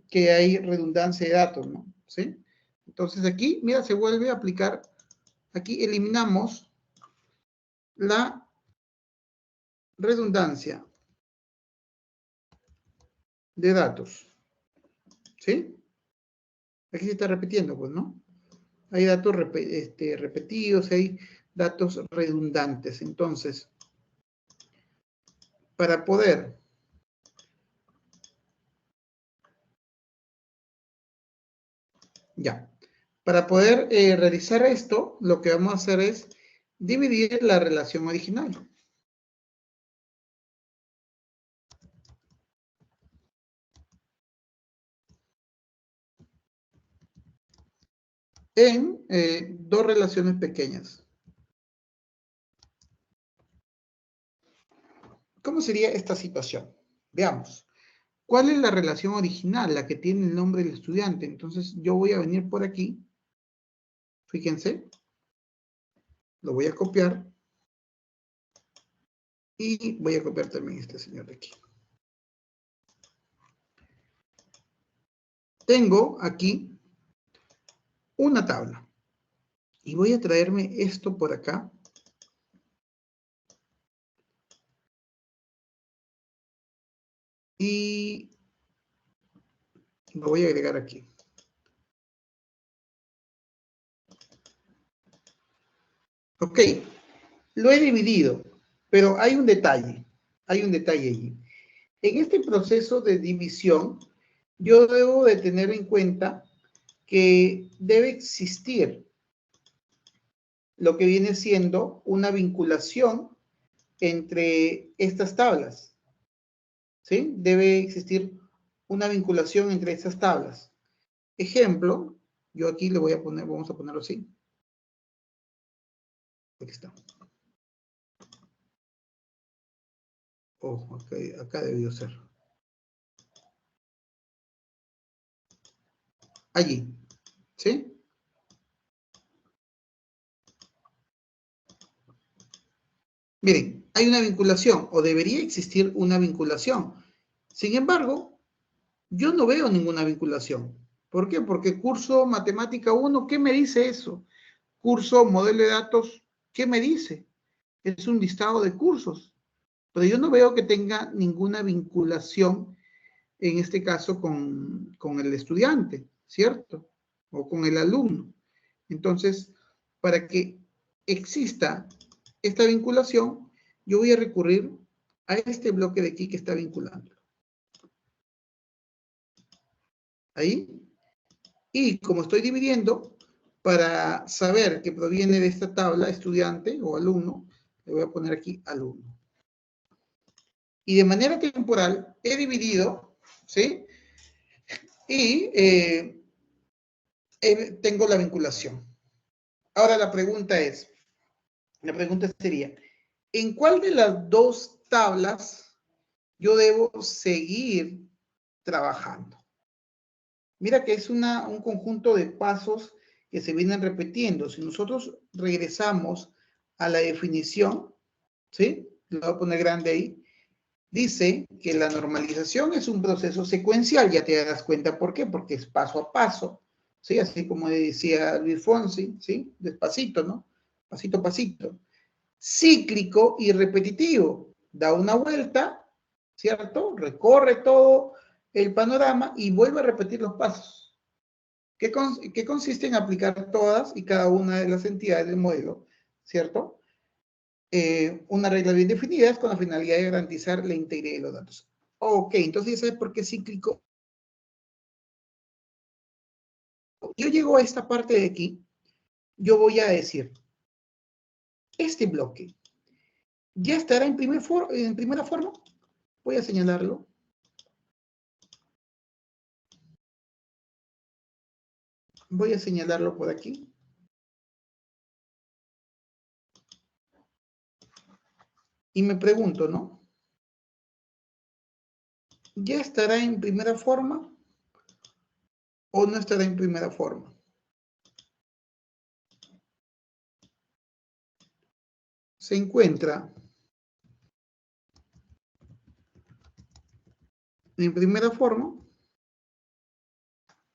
que hay redundancia de datos, ¿no? ¿Sí? Entonces, aquí, mira, se vuelve a aplicar. Aquí eliminamos la redundancia de datos. ¿Sí? Aquí se está repitiendo, pues, ¿no? Hay datos repetidos, hay datos redundantes. Entonces, para poder Ya. Para poder realizar esto, lo que vamos a hacer es dividir la relación original. En dos relaciones pequeñas. ¿Cómo sería esta situación? Veamos. ¿Cuál es la relación original? La que tiene el nombre del estudiante. Entonces, yo voy a venir por aquí. Fíjense. Lo voy a copiar. Y voy a copiar también este señor de aquí. Tengo aquí una tabla. Y voy a traerme esto por acá. Y lo voy a agregar aquí. Ok, lo he dividido, pero hay un detalle. Hay un detalle allí. En este proceso de división, yo debo de tener en cuenta que debe existir lo que viene siendo una vinculación entre estas tablas. ¿Sí? Debe existir una vinculación entre estas tablas. Ejemplo, yo aquí le voy a poner, vamos a ponerlo así. Aquí está. Oh, acá debió ser. Allí. ¿Sí? Miren, hay una vinculación, o debería existir una vinculación. Sin embargo, yo no veo ninguna vinculación. ¿Por qué? Porque curso Matemática 1, ¿qué me dice eso? Curso Modelo de Datos, ¿qué me dice? Es un listado de cursos. Pero yo no veo que tenga ninguna vinculación, en este caso, con el estudiante, ¿cierto? O con el alumno. Entonces, para que exista esta vinculación, yo voy a recurrir a este bloque de aquí que está vinculando. Ahí. Y como estoy dividiendo, para saber que proviene de esta tabla, estudiante o alumno, le voy a poner aquí alumno. Y de manera temporal he dividido, ¿sí? Y tengo la vinculación. Ahora la pregunta sería, ¿en cuál de las dos tablas yo debo seguir trabajando? Mira que es un conjunto de pasos que se vienen repitiendo. Si nosotros regresamos a la definición, ¿sí? Lo voy a poner grande ahí. Dice que la normalización es un proceso secuencial, ya te darás cuenta por qué, porque es paso a paso, ¿sí? Así como decía Luis Fonsi, ¿sí? Despacito, ¿no? Pasito a pasito. Cíclico y repetitivo. Da una vuelta, ¿cierto? Recorre todo el panorama y vuelve a repetir los pasos. ¿Qué consiste en aplicar todas y cada una de las entidades del modelo, ¿cierto? Una regla bien definida con la finalidad de garantizar la integridad de los datos. Ok, entonces ya sabes por qué cíclico. Yo llego a esta parte de aquí, yo voy a decir, este bloque ya estará en primera forma. Voy a señalarlo. Voy a señalarlo por aquí. Y me pregunto, ¿no? ¿Ya estará en primera forma o no estará en primera forma? Se encuentra en primera forma.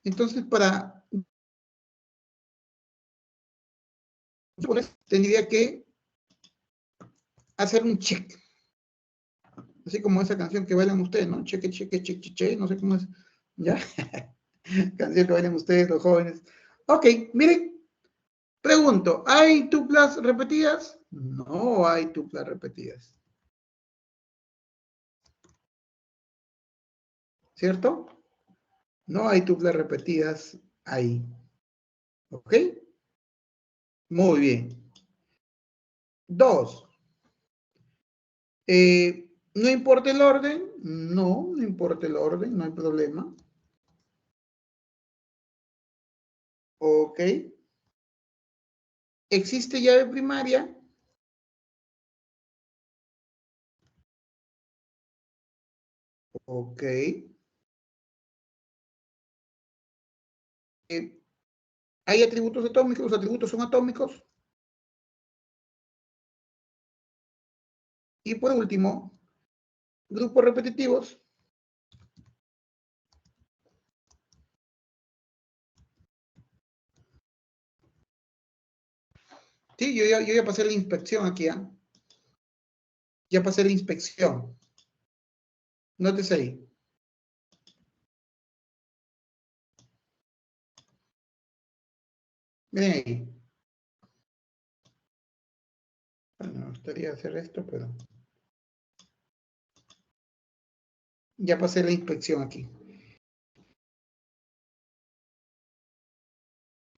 Entonces, tendría que hacer un check. Así como esa canción que bailan ustedes, ¿no? Cheque, cheque, cheque, cheque, no sé cómo es. ¿Ya? Canción que bailan ustedes, los jóvenes. Ok, miren, pregunto, ¿hay tuplas repetidas? No hay tuplas repetidas. ¿Cierto? No hay tuplas repetidas ahí. ¿Ok? Muy bien. 2. ¿No importa el orden? No, no importa el orden, no hay problema. Ok. ¿Existe llave primaria? Ok. ¿Hay atributos atómicos? ¿Los atributos son atómicos? Y por último, grupos repetitivos. Sí, yo ya pasé la inspección aquí, ¿ah? Ya pasé la inspección. Nótese ahí. Miren ahí. Bueno, me gustaría hacer esto, pero ya pasé la inspección aquí.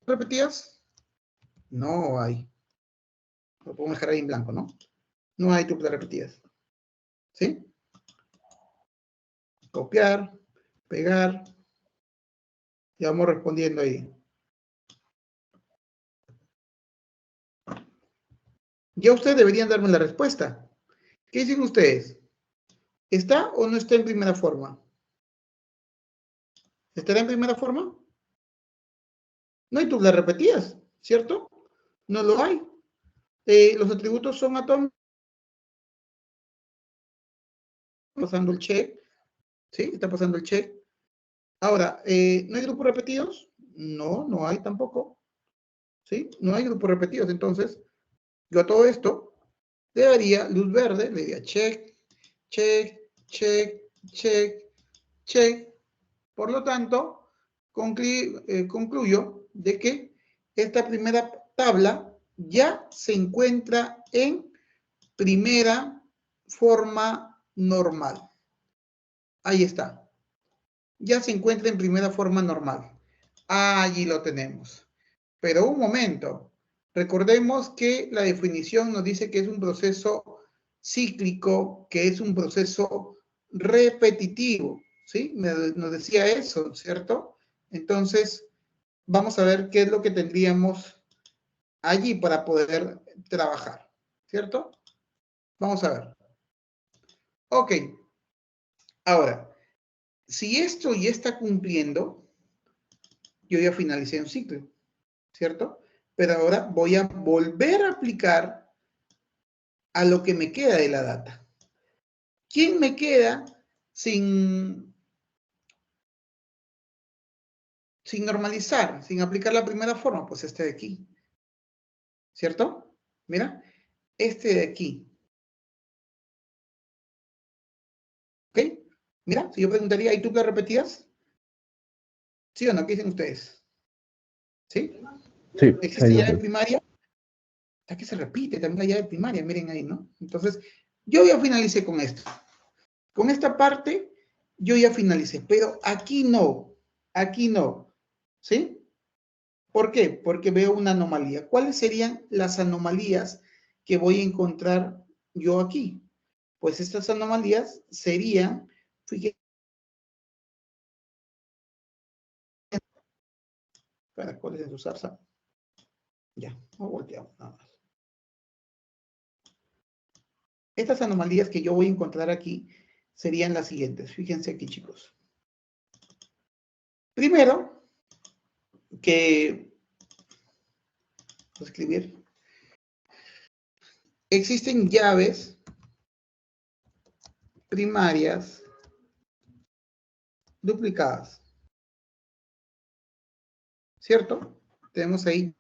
¿Repetidas? No hay. Lo podemos dejar ahí en blanco, ¿no? No hay tuplas repetidas. ¿Sí? Copiar, pegar. Ya vamos respondiendo ahí. Ya ustedes deberían darme la respuesta. ¿Qué dicen ustedes? ¿Está o no está en primera forma? ¿Estará en primera forma? No hay tuplas repetidas, ¿cierto? No lo hay. Los atributos son atómicos. Pasando el check. ¿Sí? Está pasando el check. Ahora, ¿no hay grupos repetidos? No, no hay tampoco. ¿Sí? No hay grupos repetidos. Entonces, yo a todo esto le daría luz verde, le daría check, check, check, check, check. Por lo tanto, concluyo de que esta primera tabla ya se encuentra en primera forma normal. Ahí está. Ya se encuentra en primera forma normal. Allí lo tenemos. Pero un momento. Recordemos que la definición nos dice que es un proceso cíclico, que es un proceso repetitivo. ¿Sí? Nos decía eso, ¿cierto? Entonces, vamos a ver qué es lo que tendríamos allí para poder trabajar. ¿Cierto? Vamos a ver. Ok. Ahora, si esto ya está cumpliendo, yo ya finalicé un ciclo, ¿cierto? Pero ahora voy a volver a aplicar a lo que me queda de la data. ¿Quién me queda sin normalizar, sin aplicar la primera forma? Pues este de aquí, ¿cierto? Mira, este de aquí. ¿Ok? Mira, si yo preguntaría, ¿hay tuplas repetidas? ¿Sí o no? ¿Qué dicen ustedes? ¿Sí? Sí, ¿Existe hay llave dos. primaria? Aquí se repite también la llave primaria, miren ahí, ¿no? Entonces, yo ya finalicé con esto. Con esta parte, yo ya finalicé, pero aquí no, ¿sí? ¿Por qué? Porque veo una anomalía. ¿Cuáles serían las anomalías que voy a encontrar yo aquí? Pues estas anomalías serían, fíjense, caracoles en su salsa. Ya, no volteamos nada más. Estas anomalías que yo voy a encontrar aquí serían las siguientes. Fíjense aquí, chicos. Primero, que, voy a escribir, existen llaves primarias duplicadas, ¿cierto? Tenemos ahí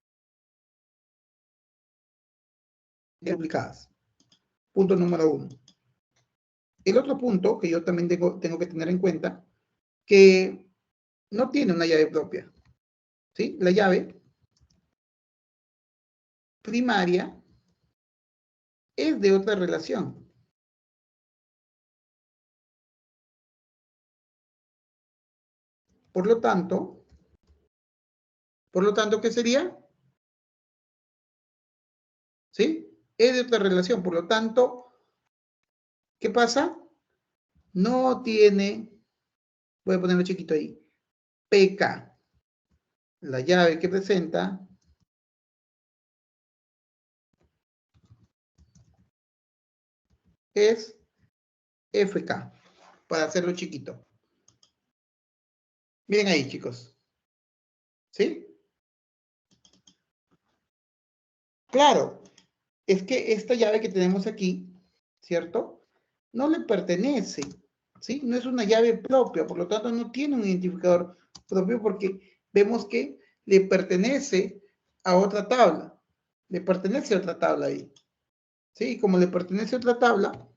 duplicadas. Punto número 1. El otro punto que yo también tengo que tener en cuenta, que no tiene una llave propia, ¿sí? La llave primaria es de otra relación. Por lo tanto, Por lo tanto, ¿qué sería? ¿Sí? Es de otra relación. Por lo tanto, ¿qué pasa? No tiene, voy a ponerlo chiquito ahí, PK. La llave que presenta es FK, para hacerlo chiquito. Miren ahí, chicos. ¿Sí? Claro, es que esta llave que tenemos aquí, ¿cierto? No le pertenece, ¿sí? No es una llave propia, por lo tanto no tiene un identificador propio porque vemos que le pertenece a otra tabla. Le pertenece a otra tabla ahí. ¿Sí? Y como le pertenece a otra tabla,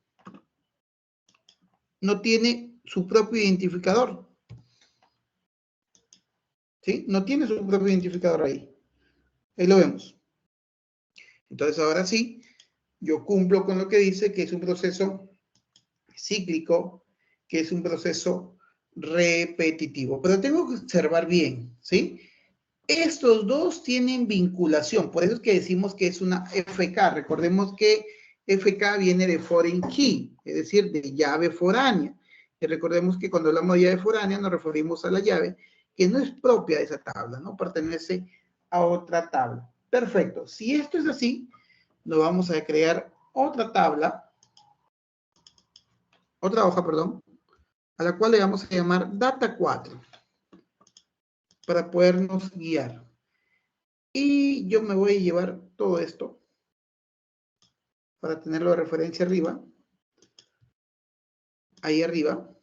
no tiene su propio identificador. ¿Sí? No tiene su propio identificador ahí. Ahí lo vemos. Entonces, ahora sí, yo cumplo con lo que dice que es un proceso cíclico, que es un proceso repetitivo. Pero tengo que observar bien, ¿sí? Estos dos tienen vinculación, por eso es que decimos que es una FK. Recordemos que FK viene de foreign key, es decir, de llave foránea. Y recordemos que cuando hablamos de llave foránea nos referimos a la llave que no es propia de esa tabla, ¿no? Pertenece a otra tabla. Perfecto. Si esto es así, nos vamos a crear otra tabla, otra hoja, perdón, a la cual le vamos a llamar data 4 para podernos guiar. Y yo me voy a llevar todo esto para tenerlo de referencia arriba. Ahí arriba.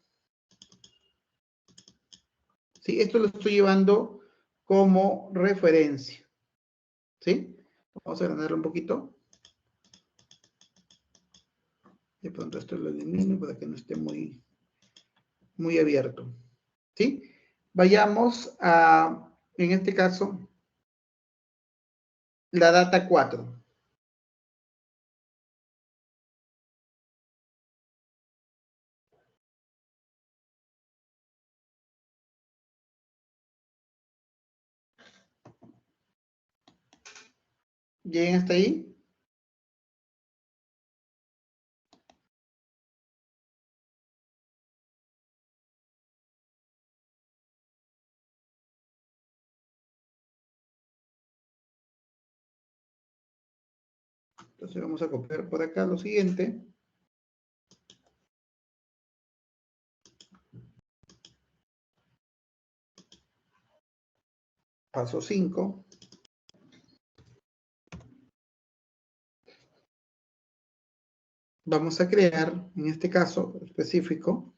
¿Sí? Esto lo estoy llevando como referencia. ¿Sí? Vamos a agrandarlo un poquito. De pronto esto lo elimino para que no esté muy abierto. ¿Sí? Vayamos a, en este caso, la data 4. ¿Lleguen hasta ahí? Entonces vamos a copiar por acá lo siguiente. Paso 5. Vamos a crear, en este caso específico,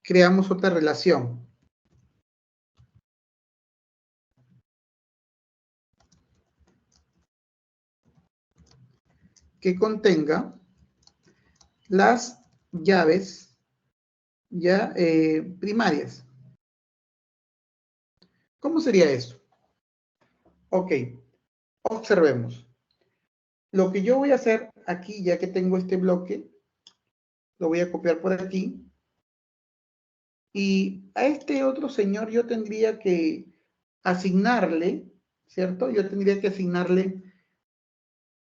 creamos otra relación. Que contenga las llaves ya primarias. ¿Cómo sería eso? Ok, observemos. Lo que yo voy a hacer aquí, ya que tengo este bloque, lo voy a copiar por aquí. Y a este otro señor yo tendría que asignarle, ¿cierto? Yo tendría que asignarle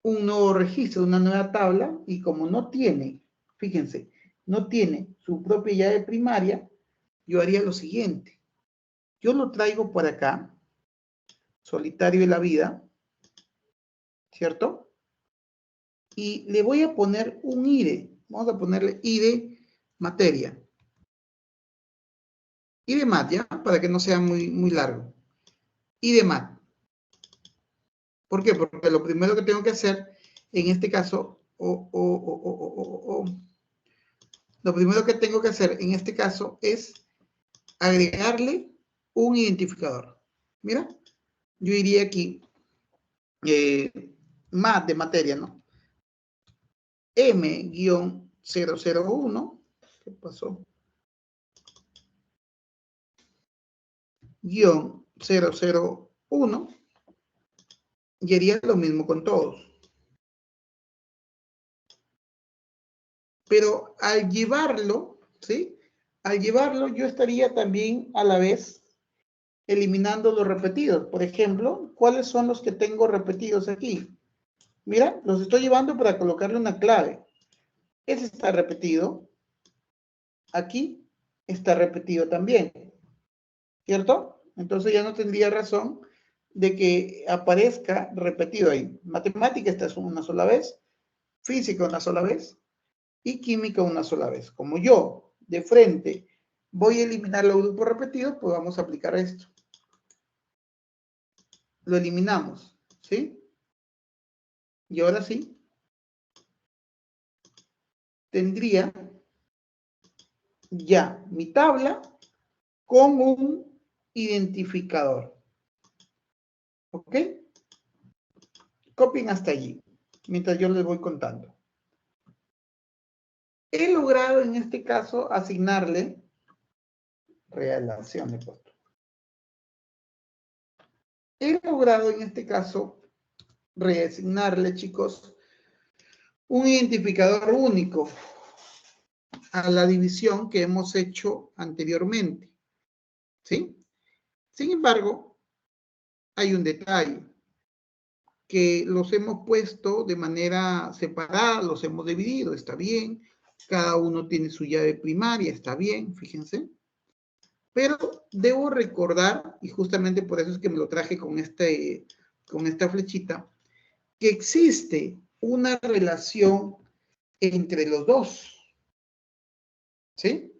un nuevo registro, una nueva tabla, y como no tiene, fíjense, no tiene su propia llave primaria, yo haría lo siguiente. Yo lo traigo por acá, solitario de la vida, ¿cierto? Y le voy a poner un IDE. Vamos a ponerle IDE materia. IDE mat, ¿ya? Para que no sea muy largo. IDE mat. ¿Por qué? Porque lo primero que tengo que hacer, en este caso, lo primero que tengo que hacer en este caso es agregarle un identificador. Mira, yo iría aquí, mat de materia, ¿no? M-001, ¿qué pasó? Guión 001, y haría lo mismo con todos. Pero al llevarlo, ¿sí? Al llevarlo, yo estaría también a la vez eliminando los repetidos. Por ejemplo, ¿cuáles son los que tengo repetidos aquí? Mira, los estoy llevando para colocarle una clave. Ese está repetido. Aquí está repetido también. ¿Cierto? Entonces ya no tendría razón de que aparezca repetido ahí. Matemática esta es una sola vez, física una sola vez y química una sola vez. Como yo de frente voy a eliminar los grupos repetidos, pues vamos a aplicar esto. Lo eliminamos, ¿sí? Y ahora sí, tendría ya mi tabla con un identificador. ¿Ok? Copien hasta allí, mientras yo les voy contando. He logrado en este caso asignarle relación de puesto. He logrado en este caso reasignarle, chicos, un identificador único a la división que hemos hecho anteriormente. ¿Sí? Sin embargo, hay un detalle, que los hemos puesto de manera separada, los hemos dividido, está bien. Cada uno tiene su llave primaria, está bien, fíjense. Pero debo recordar, y justamente por eso es que me lo traje con esta flechita, que existe una relación entre los dos. ¿Sí?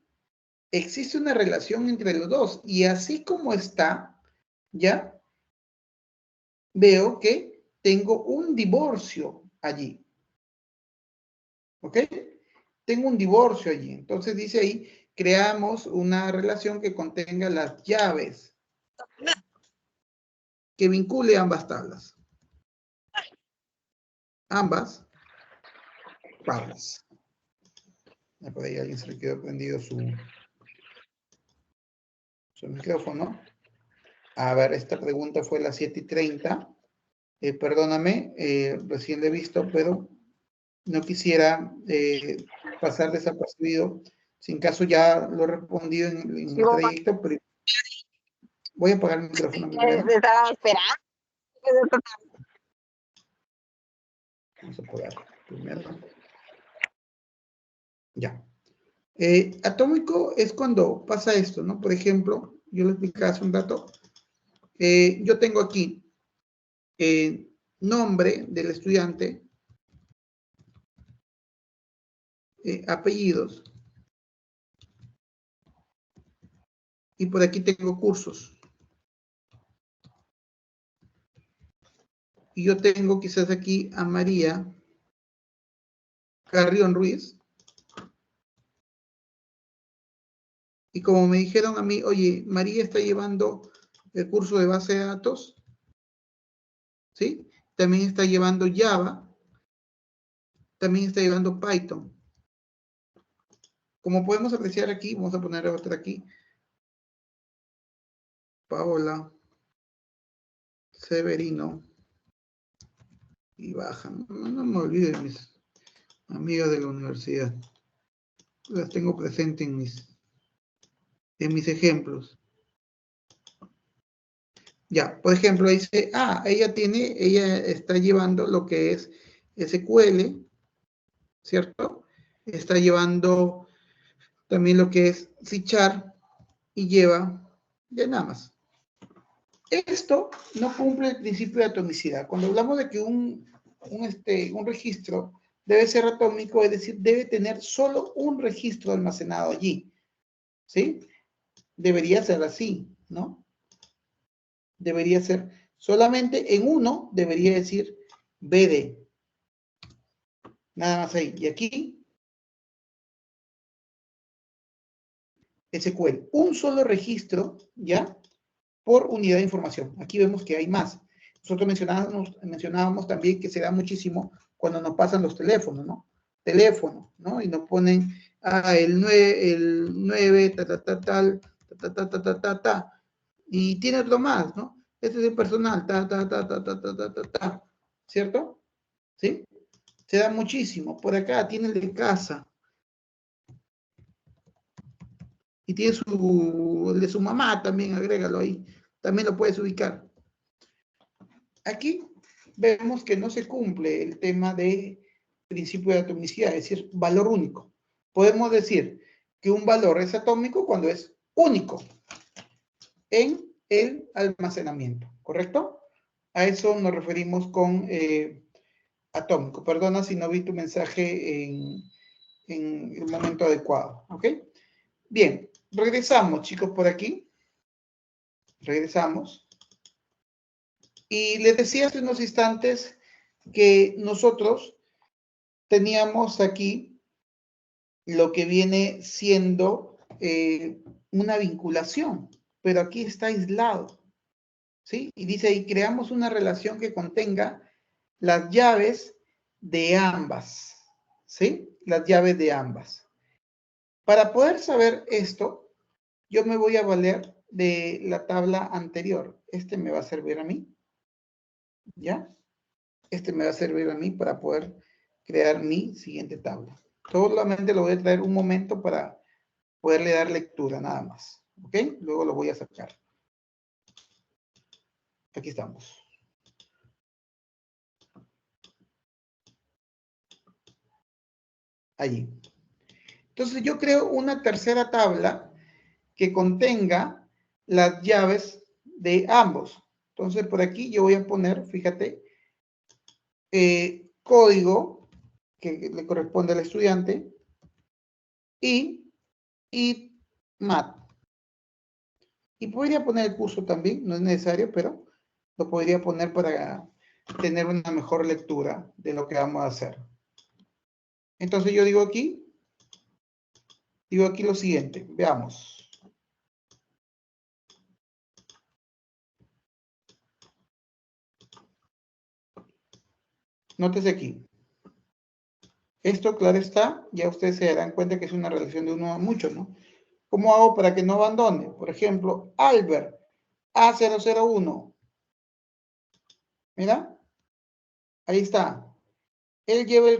Existe una relación entre los dos. Y así como está, ¿ya? Veo que tengo un divorcio allí. ¿Ok? Tengo un divorcio allí. Entonces dice ahí, creamos una relación que contenga las llaves que vincule ambas tablas. Ambas tablas. Por ahí alguien se le quedó prendido su micrófono. A ver, esta pregunta fue las 7:30. Perdóname, recién lo he visto, pero no quisiera pasar desapercibido. Si en caso ya lo he respondido en el trayecto, pero voy a apagar el micrófono primero. Estaba esperando. Vamos a apagar primero. Ya. Atómico es cuando pasa esto, ¿no? Por ejemplo, yo les explicaba hace un rato. Yo tengo aquí nombre del estudiante, apellidos, y por aquí tengo cursos. Y yo tengo quizás aquí a María Carrión Ruiz. Y como me dijeron a mí, oye, María está llevando el curso de base de datos, ¿sí? También está llevando Java, también está llevando Python. Como podemos apreciar aquí, vamos a poner otra aquí. Paola, Severino y Baja. No me olvide de mis amigas de la universidad. Las tengo presentes en mis ejemplos. Ya, por ejemplo, dice, ella está llevando lo que es SQL, ¿cierto? Está llevando también lo que es C# y lleva, ya nada más. Esto no cumple el principio de atomicidad. Cuando hablamos de que un registro debe ser atómico, es decir, debe tener solo un registro almacenado allí, ¿sí? Debería ser así, ¿no? Debería ser solamente en uno, debería decir BD. Nada más ahí. Y aquí, SQL. Un solo registro, ¿ya? Por unidad de información. Aquí vemos que hay más. Nosotros mencionábamos también que se da muchísimo cuando nos pasan los teléfonos, ¿no? Teléfono, ¿no? Y nos ponen, el 9, tal. Y tiene otro más, ¿no? Este es el personal, ¿cierto? ¿Sí? Se da muchísimo. Por acá tiene el de casa. Y tiene el de su mamá también, agrégalo ahí. también lo puedes ubicar. Aquí vemos que no se cumple el tema de principio de atomicidad, es decir, valor único. Podemos decir que un valor es atómico cuando es único en el almacenamiento, ¿correcto? A eso nos referimos con atómico. Perdona si no vi tu mensaje en el momento adecuado, ¿ok? Bien, regresamos, chicos, por aquí. Regresamos. Y les decía hace unos instantes que nosotros teníamos aquí lo que viene siendo una vinculación, pero aquí está aislado, ¿sí? Y dice ahí, creamos una relación que contenga las llaves de ambas, ¿sí? Las llaves de ambas. Para poder saber esto, yo me voy a valer de la tabla anterior. Este me va a servir a mí, ¿ya? Este me va a servir a mí para poder crear mi siguiente tabla. Solamente lo voy a traer un momento para poderle dar lectura, nada más. ¿Ok? Luego lo voy a sacar. Aquí estamos. Allí. Entonces yo creo una tercera tabla que contenga las llaves de ambos. Entonces por aquí yo voy a poner, fíjate, código que le corresponde al estudiante y mat. Y podría poner el curso también, no es necesario, pero lo podría poner para tener una mejor lectura de lo que vamos a hacer. Entonces yo digo aquí lo siguiente, veamos. Nótese aquí. Esto, claro está, ya ustedes se darán cuenta que es una relación de uno a muchos, ¿no? ¿Cómo hago para que no abandone? Por ejemplo, Albert, A001. Mira, ahí está. Él lleva el